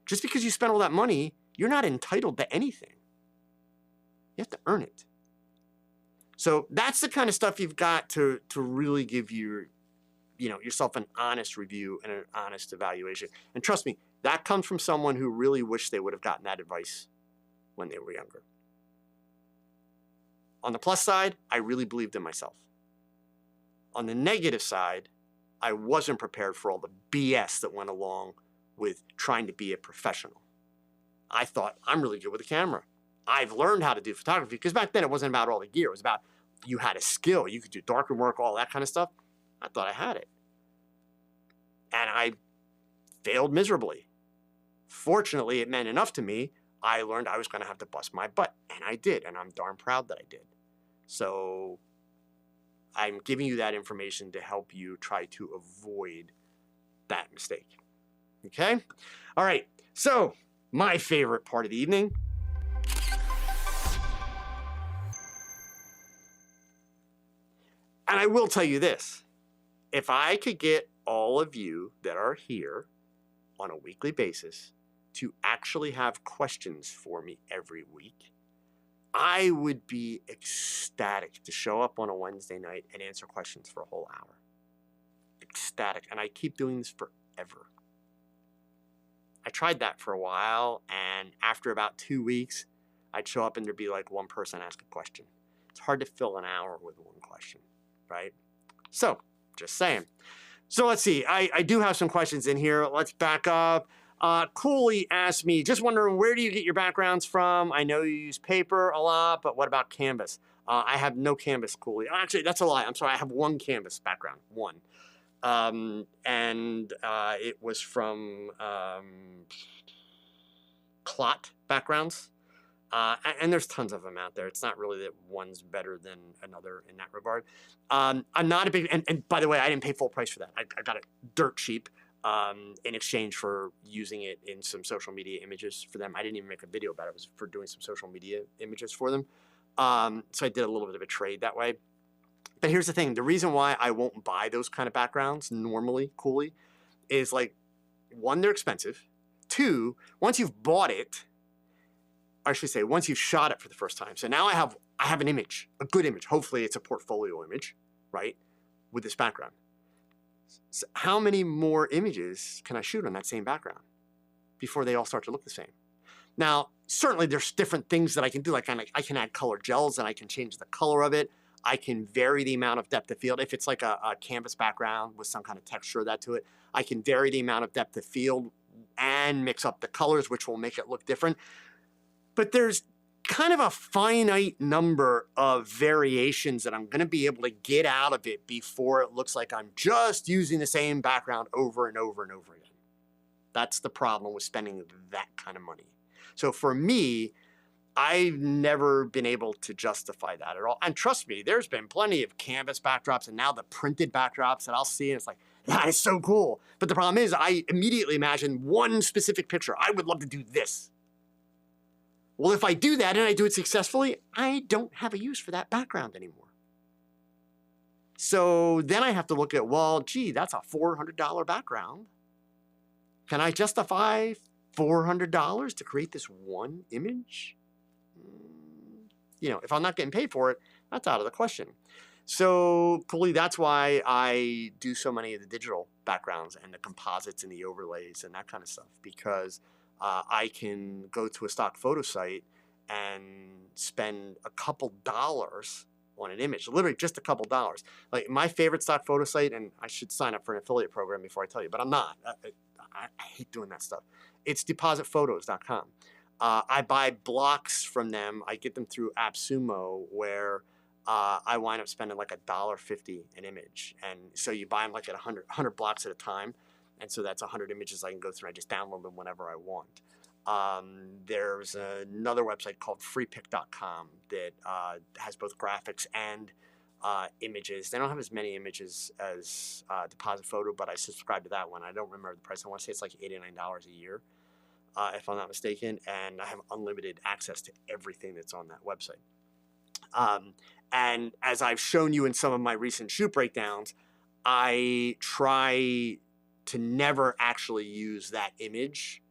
Just because you spent all that money, you're not entitled to anything. You have to earn it. So that's the kind of stuff you've got to really give yourself an honest review and an honest evaluation. And trust me, that comes from someone who really wished they would have gotten that advice when they were younger. On the plus side, I really believed in myself. On the negative side, I wasn't prepared for all the BS that went along with trying to be a professional. I thought, I'm really good with a camera. I've learned how to do photography, because back then it wasn't about all the gear. It was about you had a skill. You could do darkroom work, all that kind of stuff. I thought I had it. And I failed miserably. Fortunately, it meant enough to me. I learned I was going to have to bust my butt, and I did, and I'm darn proud that I did. So I'm giving you that information to help you try to avoid that mistake. Okay? All right. So my favorite part of the evening. And I will tell you this. If I could get all of you that are here on a weekly basis to actually have questions for me every week, I would be ecstatic to show up on a Wednesday night and answer questions for a whole hour. Ecstatic. And I keep doing this forever. I tried that for a while, and after about 2 weeks, I'd show up and there'd be like one person ask a question. It's hard to fill an hour with one question, right? So, just saying. So let's see. I do have some questions in here. Let's back up. Cooley asked me, just wondering, where do you get your backgrounds from? I know you use paper a lot, but what about canvas? I have no canvas, Cooley. Actually, that's a lie. I'm sorry. I have one canvas background, one. It was from clot backgrounds. And there's tons of them out there. It's not really that one's better than another in that regard. I'm not a big, and by the way, I didn't pay full price for that. I got it dirt cheap in exchange for using it in some social media images for them. I didn't even make a video about it. It was for doing some social media images for them. So I did a little bit of a trade that way. But here's the thing. The reason why I won't buy those kind of backgrounds normally, Cooley, is like, one, they're expensive. Two, once you've bought it, I should say, once you've shot it for the first time. So now I have an image, a good image. Hopefully it's a portfolio image, right, with this background. So how many more images can I shoot on that same background before they all start to look the same? Now, certainly there's different things that I can do. Like I can add color gels and I can change the color of it. I can vary the amount of depth of field. If it's like a canvas background with some kind of texture of that to it, I can vary the amount of depth of field and mix up the colors, which will make it look different. But there's kind of a finite number of variations that I'm going to be able to get out of it before it looks like I'm just using the same background over and over and over again. That's the problem with spending that kind of money. So for me, I've never been able to justify that at all. And trust me, there's been plenty of canvas backdrops and now the printed backdrops that I'll see, and it's like, that is so cool. But the problem is I immediately imagine one specific picture. I would love to do this. Well, if I do that and I do it successfully, I don't have a use for that background anymore. So then I have to look at, well, gee, that's a $400 background. Can I justify $400 to create this one image? You know, if I'm not getting paid for it, that's out of the question. So, Cooley, that's why I do so many of the digital backgrounds and the composites and the overlays and that kind of stuff, because I can go to a stock photo site and spend a couple dollars on an image, literally just a couple dollars. Like my favorite stock photo site, and I should sign up for an affiliate program before I tell you, but I'm not. I hate doing that stuff. It's depositphotos.com. I buy blocks from them. I get them through AppSumo, where I wind up spending like $1.50 an image. And so you buy them like at 100 blocks at a time. And so that's 100 images I can go through. I just download them whenever I want. There's another website called freepick.com that has both graphics and images. They don't have as many images as Deposit Photo, but I subscribe to that one. I don't remember the price. I want to say it's like $89 a year, if I'm not mistaken. And I have unlimited access to everything that's on that website. And as I've shown you in some of my recent shoot breakdowns, I try to never actually use that image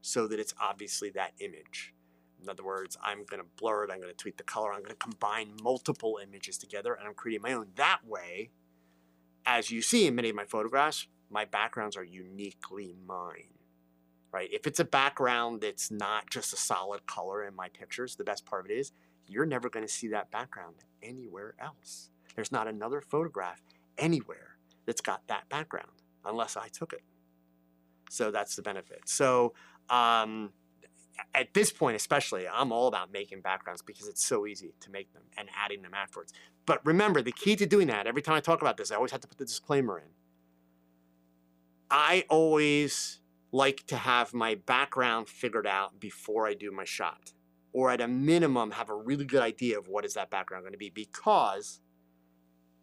so that it's obviously that image. In other words, I'm going to blur it, I'm going to tweak the color, I'm going to combine multiple images together, and I'm creating my own. That way, as you see in many of my photographs, my backgrounds are uniquely mine. right? If it's a background that's not just a solid color in my pictures, the best part of it is you're never going to see that background anywhere else. There's not another photograph anywhere that's got that background unless I took it. So that's the benefit. So at this point especially, I'm all about making backgrounds because it's so easy to make them and adding them afterwards. But remember, the key to doing that, every time I talk about this, I always have to put the disclaimer in. I always like to have my background figured out before I do my shot, or at a minimum have a really good idea of what is that background going to be, because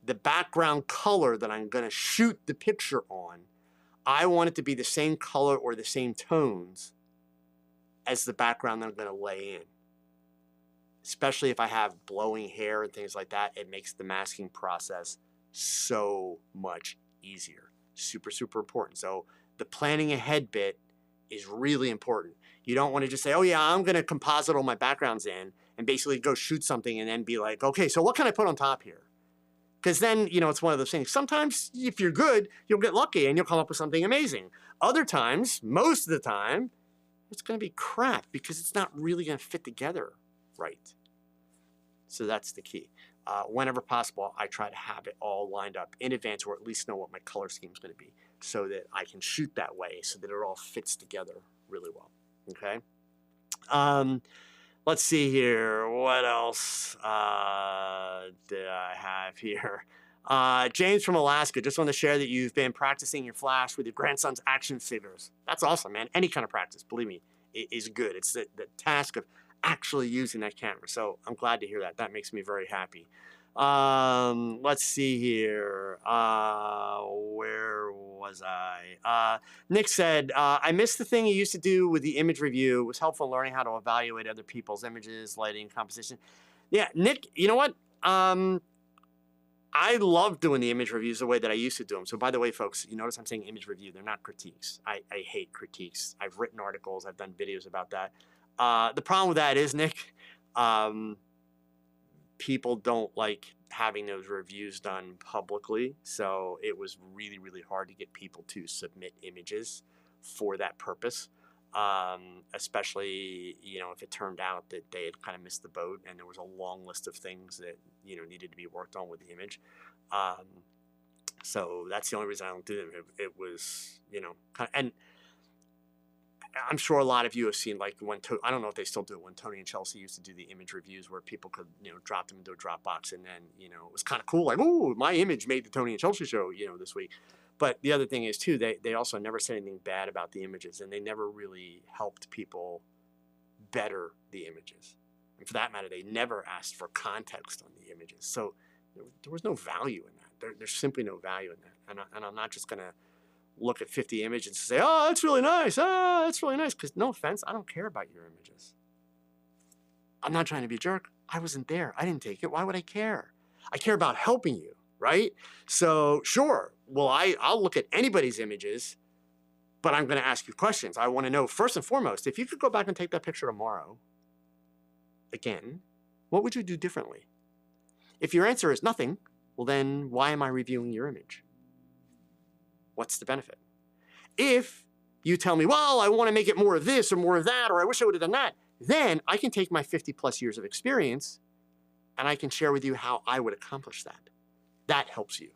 the background color that I'm going to shoot the picture on, I want it to be the same color or the same tones as the background that I'm going to lay in. Especially if I have blowing hair and things like that, it makes the masking process so much easier. Super, super important. So the planning ahead bit is really important. You don't want to just say, oh yeah, I'm going to composite all my backgrounds in and basically go shoot something and then be like, okay, so what can I put on top here? Because then, you know, it's one of those things. Sometimes if you're good, you'll get lucky and you'll come up with something amazing. Other times, most of the time, it's going to be crap because it's not really going to fit together right. So that's the key. Whenever possible, I try to have it all lined up in advance, or at least know what my color scheme is going to be, so that I can shoot that way, so that it all fits together really well. Okay. Let's see here. What else did I have here? James from Alaska, just want to share that you've been practicing your flash with your grandson's action figures. That's awesome, man. Any kind of practice, believe me, is good. It's the task of actually using that camera. So I'm glad to hear that. That makes me very happy. Let's see here. Where was I? Nick said, I missed the thing you used to do with the image review. It was helpful in learning how to evaluate other people's images, lighting, composition. Yeah, Nick, you know what? I love doing the image reviews the way that I used to do them. So by the way, folks, you notice I'm saying image review. They're not critiques. I hate critiques. I've written articles. I've done videos about that. The problem with that is, Nick, people don't like having those reviews done publicly. So it was really, really hard to get people to submit images for that purpose. Especially, you know, if it turned out that they had kind of missed the boat and there was a long list of things that, you know, needed to be worked on with the image. So that's the only reason I don't do them. It was, you know, and I'm sure a lot of you have seen, like, when I don't know if they still do it, when Tony and Chelsea used to do the image reviews where people could, you know, drop them into a Dropbox, and then, you know, it was kind of cool, like, oh, my image made the Tony and Chelsea show, you know, this week. But the other thing is, too, they also never said anything bad about the images, and they never really helped people better the images. And for that matter, they never asked for context on the images. So there was no value in that. There's simply no value in that. And I'm not just going to look at 50 images and say, oh, that's really nice. Oh, that's really nice. Because no offense, I don't care about your images. I'm not trying to be a jerk. I wasn't there. I didn't take it. Why would I care? I care about helping you, right? So sure, well, I'll look at anybody's images, but I'm going to ask you questions. I want to know, first and foremost, if you could go back and take that picture tomorrow, again, what would you do differently? If your answer is nothing, well then why am I reviewing your image? What's the benefit? If you tell me, well, I want to make it more of this or more of that, or I wish I would have done that, then I can take my 50 plus years of experience and I can share with you how I would accomplish that. That helps you.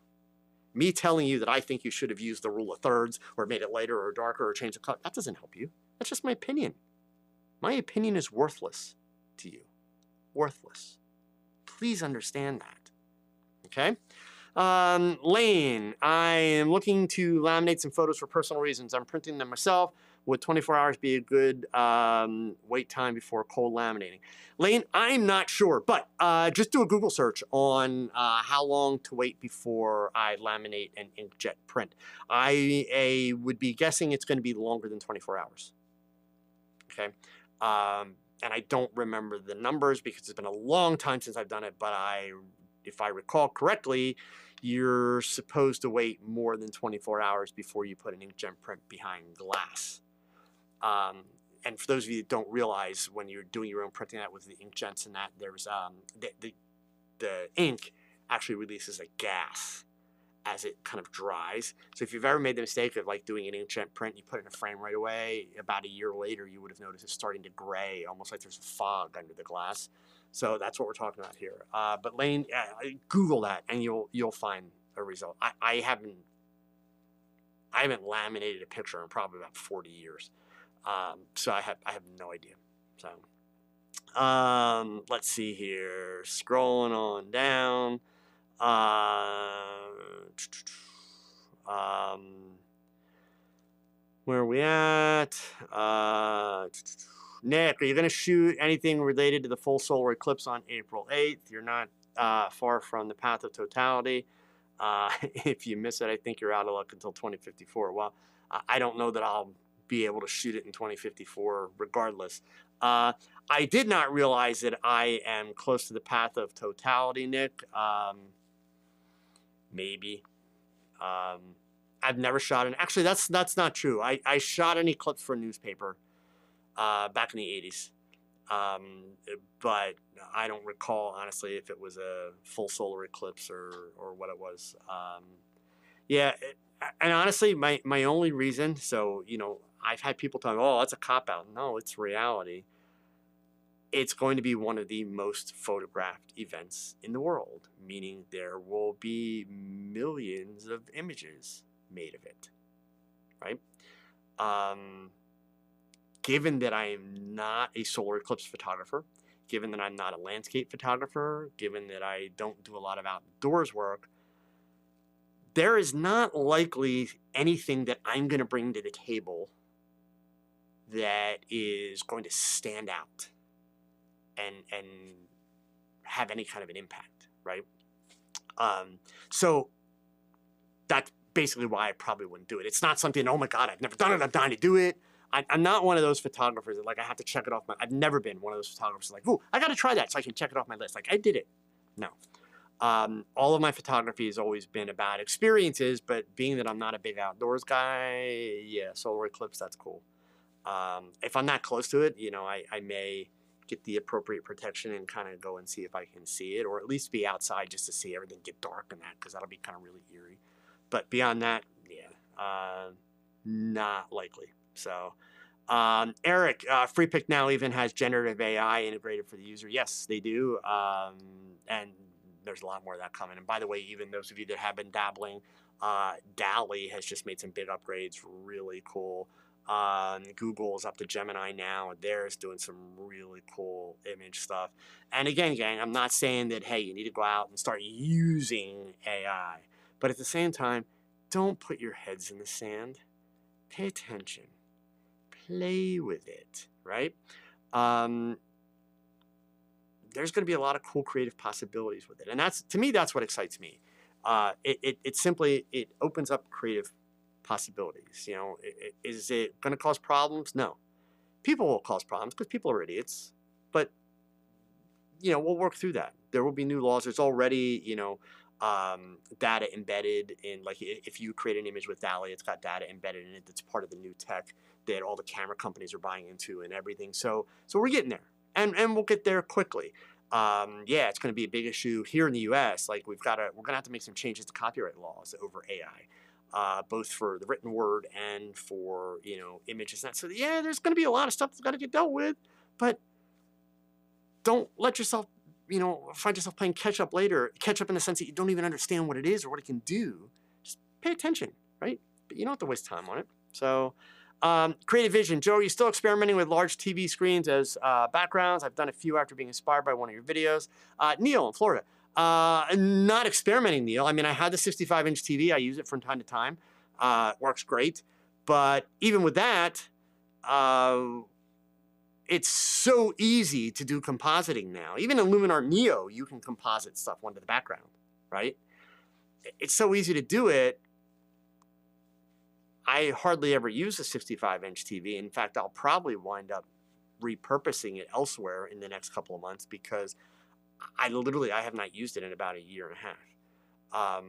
Me telling you that I think you should have used the rule of thirds or made it lighter or darker or changed the color, that doesn't help you. That's just my opinion. My opinion is worthless to you. Worthless. Please understand that. Okay? Lane, I am looking to laminate some photos for personal reasons. I'm printing them myself. Would 24 hours be a good wait time before cold laminating? Lane, I'm not sure, but just do a Google search on how long to wait before I laminate an inkjet print. I would be guessing it's going to be longer than 24 hours. Okay. And I don't remember the numbers because it's been a long time since I've done it, but if I recall correctly, you're supposed to wait more than 24 hours before you put an inkjet print behind glass. And for those of you that don't realize, when you're doing your own printing out with the inkjets and that, there's the ink actually releases a gas, as it kind of dries. So if you've ever made the mistake of like doing an inkjet print, you put it in a frame right away, about a year later, you would have noticed it's starting to gray, almost like there's a fog under the glass. So that's what we're talking about here. But Lane, Google that and you'll find a result. I haven't laminated a picture in probably about 40 years. So I have no idea. So let's see here. Scrolling on down. Where are we at? Nick, are you going to shoot anything related to the full solar eclipse on April 8th? You're not far from the path of totality. If you miss it, I think you're out of luck until 2054. Well, I don't know that I'll be able to shoot it in 2054 regardless. I did not realize that I am close to the path of totality, Nick. Maybe. I've never shot an... Actually, that's not true. I shot an eclipse for a newspaper back in the 80s. But I don't recall, honestly, if it was a full solar eclipse or what it was. Yeah, and honestly, my only reason, so, you know, I've had people tell me, oh, that's a cop-out. No, it's reality. It's going to be one of the most photographed events in the world, meaning there will be millions of images made of it, right? Given that I am not a solar eclipse photographer, given that I'm not a landscape photographer, given that I don't do a lot of outdoors work, there is not likely anything that I'm going to bring to the table that is going to stand out and have any kind of an impact, right? So that's basically why I probably wouldn't do it. It's not something, oh my God, I've never done it, I'm dying to do it. I'm not one of those photographers that, like, I have to check it off I've never been one of those photographers like, oh, I got to try that so I can check it off my list. Like, I did it. No. All of my photography has always been about experiences, but being that I'm not a big outdoors guy, yeah, solar eclipse, that's cool. If I'm not close to it, you know, I may get the appropriate protection and kind of go and see if I can see it, or at least be outside just to see everything get dark and that, because that'll be kind of really eerie. But beyond that, yeah, not likely. So, Eric, Free Pick now even has generative AI integrated for the user. Yes, they do. And there's a lot more of that coming. And by the way, even those of you that have been dabbling, DALL-E has just made some big upgrades. Really cool. Google is up to Gemini now, and theirs doing some really cool image stuff. And again, gang, I'm not saying that, hey, you need to go out and start using AI. But at the same time, don't put your heads in the sand. Pay attention. Play with it, right? There's going to be a lot of cool creative possibilities with it. And that's, to me, that's what excites me. It simply, it opens up creative possibilities. You know, is it going to cause problems? No. People will cause problems because people are idiots. But, you know, we'll work through that. There will be new laws. There's already, you know, data embedded in, like, if you create an image with DALL-E, it's got data embedded in it that's part of the new tech that all the camera companies are buying into and everything. So we're getting there, and we'll get there quickly. Yeah, it's going to be a big issue here in the U.S. Like, we're going to have to make some changes to copyright laws over AI, both for the written word and for, you know, images. So yeah, there's going to be a lot of stuff that's got to get dealt with, but don't let yourself, you know, find yourself playing catch up later. Catch up in the sense that you don't even understand what it is or what it can do. Just pay attention, right? But you don't have to waste time on it. So, creative vision. Joe, are you still experimenting with large TV screens as backgrounds? I've done a few after being inspired by one of your videos. Neil in Florida. Not experimenting, Neil. I mean, I had the 65-inch TV. I use it from time to time. It works great. But even with that, it's so easy to do compositing now. Even in Luminar Neo, you can composite stuff onto the background, right? It's so easy to do it. I hardly ever use a 65-inch TV. In fact, I'll probably wind up repurposing it elsewhere in the next couple of months because I have not used it in about a year and a half.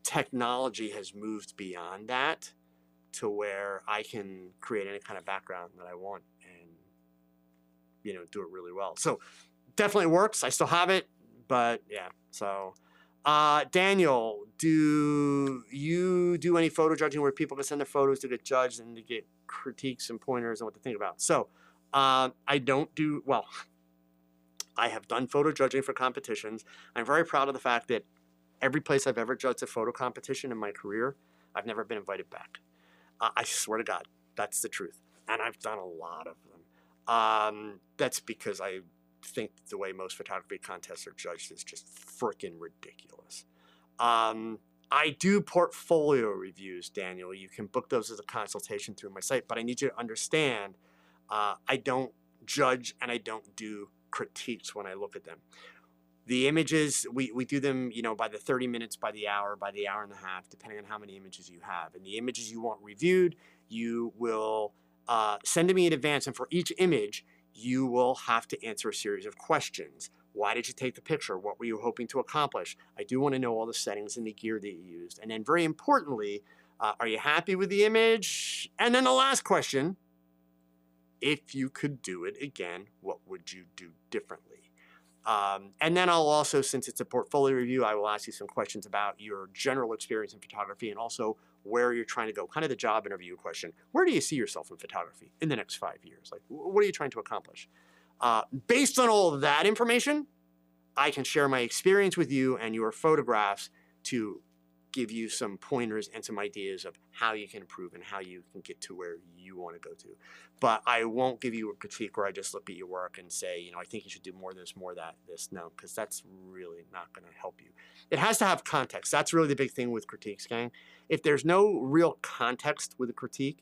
Technology has moved beyond that to where I can create any kind of background that I want and, you know, do it really well. So definitely works. I still have it, but yeah. So Daniel, do you do any photo judging where people can send their photos to get judged and to get critiques and pointers on what to think about? So I don't do, well, I have done photo judging for competitions. I'm very proud of the fact that every place I've ever judged a photo competition in my career, I've never been invited back. I swear to God, that's the truth. And I've done a lot of them. That's because I think the way most photography contests are judged is just freaking ridiculous. I do portfolio reviews, Daniel. You can book those as a consultation through my site, but I need you to understand I don't judge and I don't do critiques when I look at them. The images, we do them, you know, by the 30 minutes, by the hour and a half, depending on how many images you have. And the images you want reviewed, you will send to me in advance. And for each image, you will have to answer a series of questions. Why did you take the picture? What were you hoping to accomplish? I do want to know all the settings and the gear that you used. And then very importantly, are you happy with the image? And then the last question, if you could do it again, what would you do differently? And then I'll also, since it's a portfolio review, I will ask you some questions about your general experience in photography and also where you're trying to go, kind of the job interview question. Where do you see yourself in photography in the next 5 years? Like, what are you trying to accomplish? Based on all of that information, I can share my experience with you and your photographs to give you some pointers and some ideas of how you can improve and how you can get to where you want to go to. But I won't give you a critique where I just look at your work and say, you know, I think you should do more of this, more of that, this. No, because that's really not going to help you. It has to have context. That's really the big thing with critiques, gang. If there's no real context with a critique,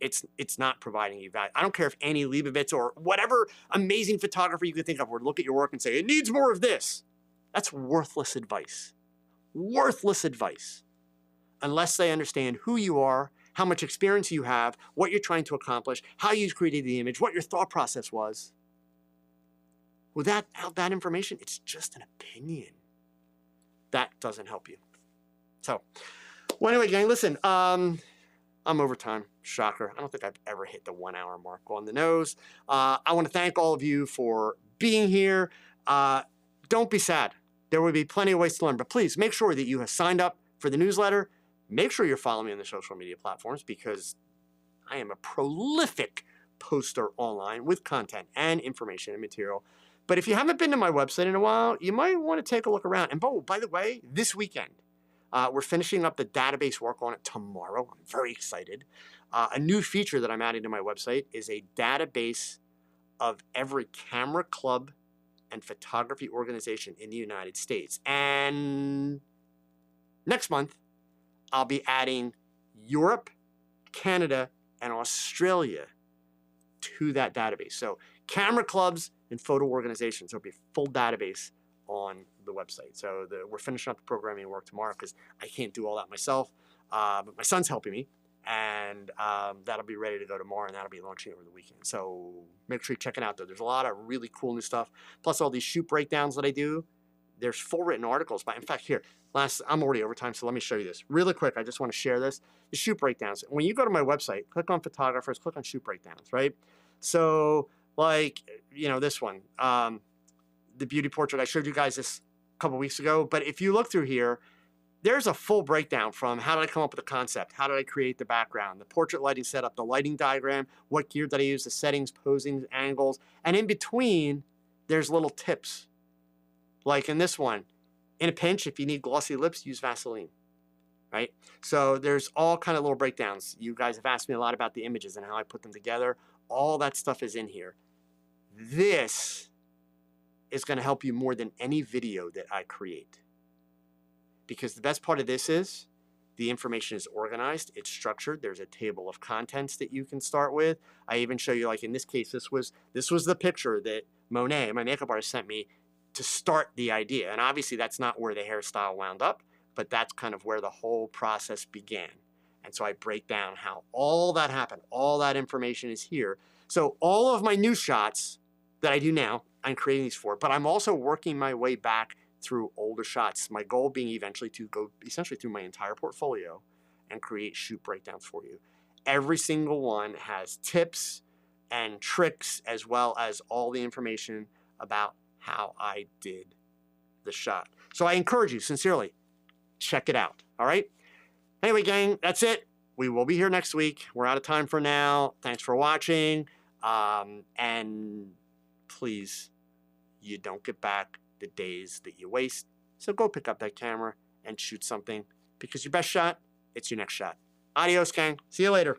it's not providing you value. I don't care if Annie Leibovitz or whatever amazing photographer you can think of would look at your work and say, it needs more of this. That's worthless advice. Worthless advice. Unless they understand who you are, how much experience you have, what you're trying to accomplish, how you created the image, what your thought process was. Without that information, it's just an opinion. That doesn't help you. So, well, anyway, gang, listen, I'm over time. Shocker. I don't think I've ever hit the 1 hour mark on the nose. I want to thank all of you for being here. Don't be sad. There will be plenty of ways to learn, but please make sure that you have signed up for the newsletter. Make sure you're following me on the social media platforms because I am a prolific poster online with content and information and material. But if you haven't been to my website in a while, you might want to take a look around. And by the way, this weekend, we're finishing up the database work on it tomorrow. I'm very excited. A new feature that I'm adding to my website is a database of every camera club and photography organization in the United States. And next month, I'll be adding Europe, Canada, and Australia to that database. So camera clubs and photo organizations, there'll be a full database on the website. So we're finishing up the programming work tomorrow because I can't do all that myself, but my son's helping me. And that'll be ready to go tomorrow, and that'll be launching over the weekend. So make sure you check it out, though. There's a lot of really cool new stuff. Plus all these shoot breakdowns that I do. There's full written articles. But in fact, here, I'm already over time, so let me show you this. Really quick, I just want to share this. The shoot breakdowns. When you go to my website, click on photographers, click on shoot breakdowns, right? So like, you know, this one, the beauty portrait. I showed you guys this a couple weeks ago. But if you look through here, there's a full breakdown from how did I come up with the concept, how did I create the background, the portrait lighting setup, the lighting diagram, what gear did I use, the settings, posing, angles, and in between, there's little tips. Like in this one, in a pinch, if you need glossy lips, use Vaseline, right? So there's all kind of little breakdowns. You guys have asked me a lot about the images and how I put them together. All that stuff is in here. This is going to help you more than any video that I create. Because the best part of this is the information is organized, it's structured. There's a table of contents that you can start with. I even show you, like in this case, this was the picture that Monet, my makeup artist, sent me to start the idea. And obviously that's not where the hairstyle wound up, but that's kind of where the whole process began. And so I break down how all that happened. All that information is here. So all of my new shots that I do now, I'm creating these for, but I'm also working my way back through older shots. My goal being eventually to go essentially through my entire portfolio and create shoot breakdowns for you. Every single one has tips and tricks as well as all the information about how I did the shot. So I encourage you, sincerely, check it out. All right? Anyway, gang, that's it. We will be here next week. We're out of time for now. Thanks for watching. And please, you don't get back the days that you waste. So go pick up that camera and shoot something, because your best shot, it's your next shot. Adios, gang. See you later.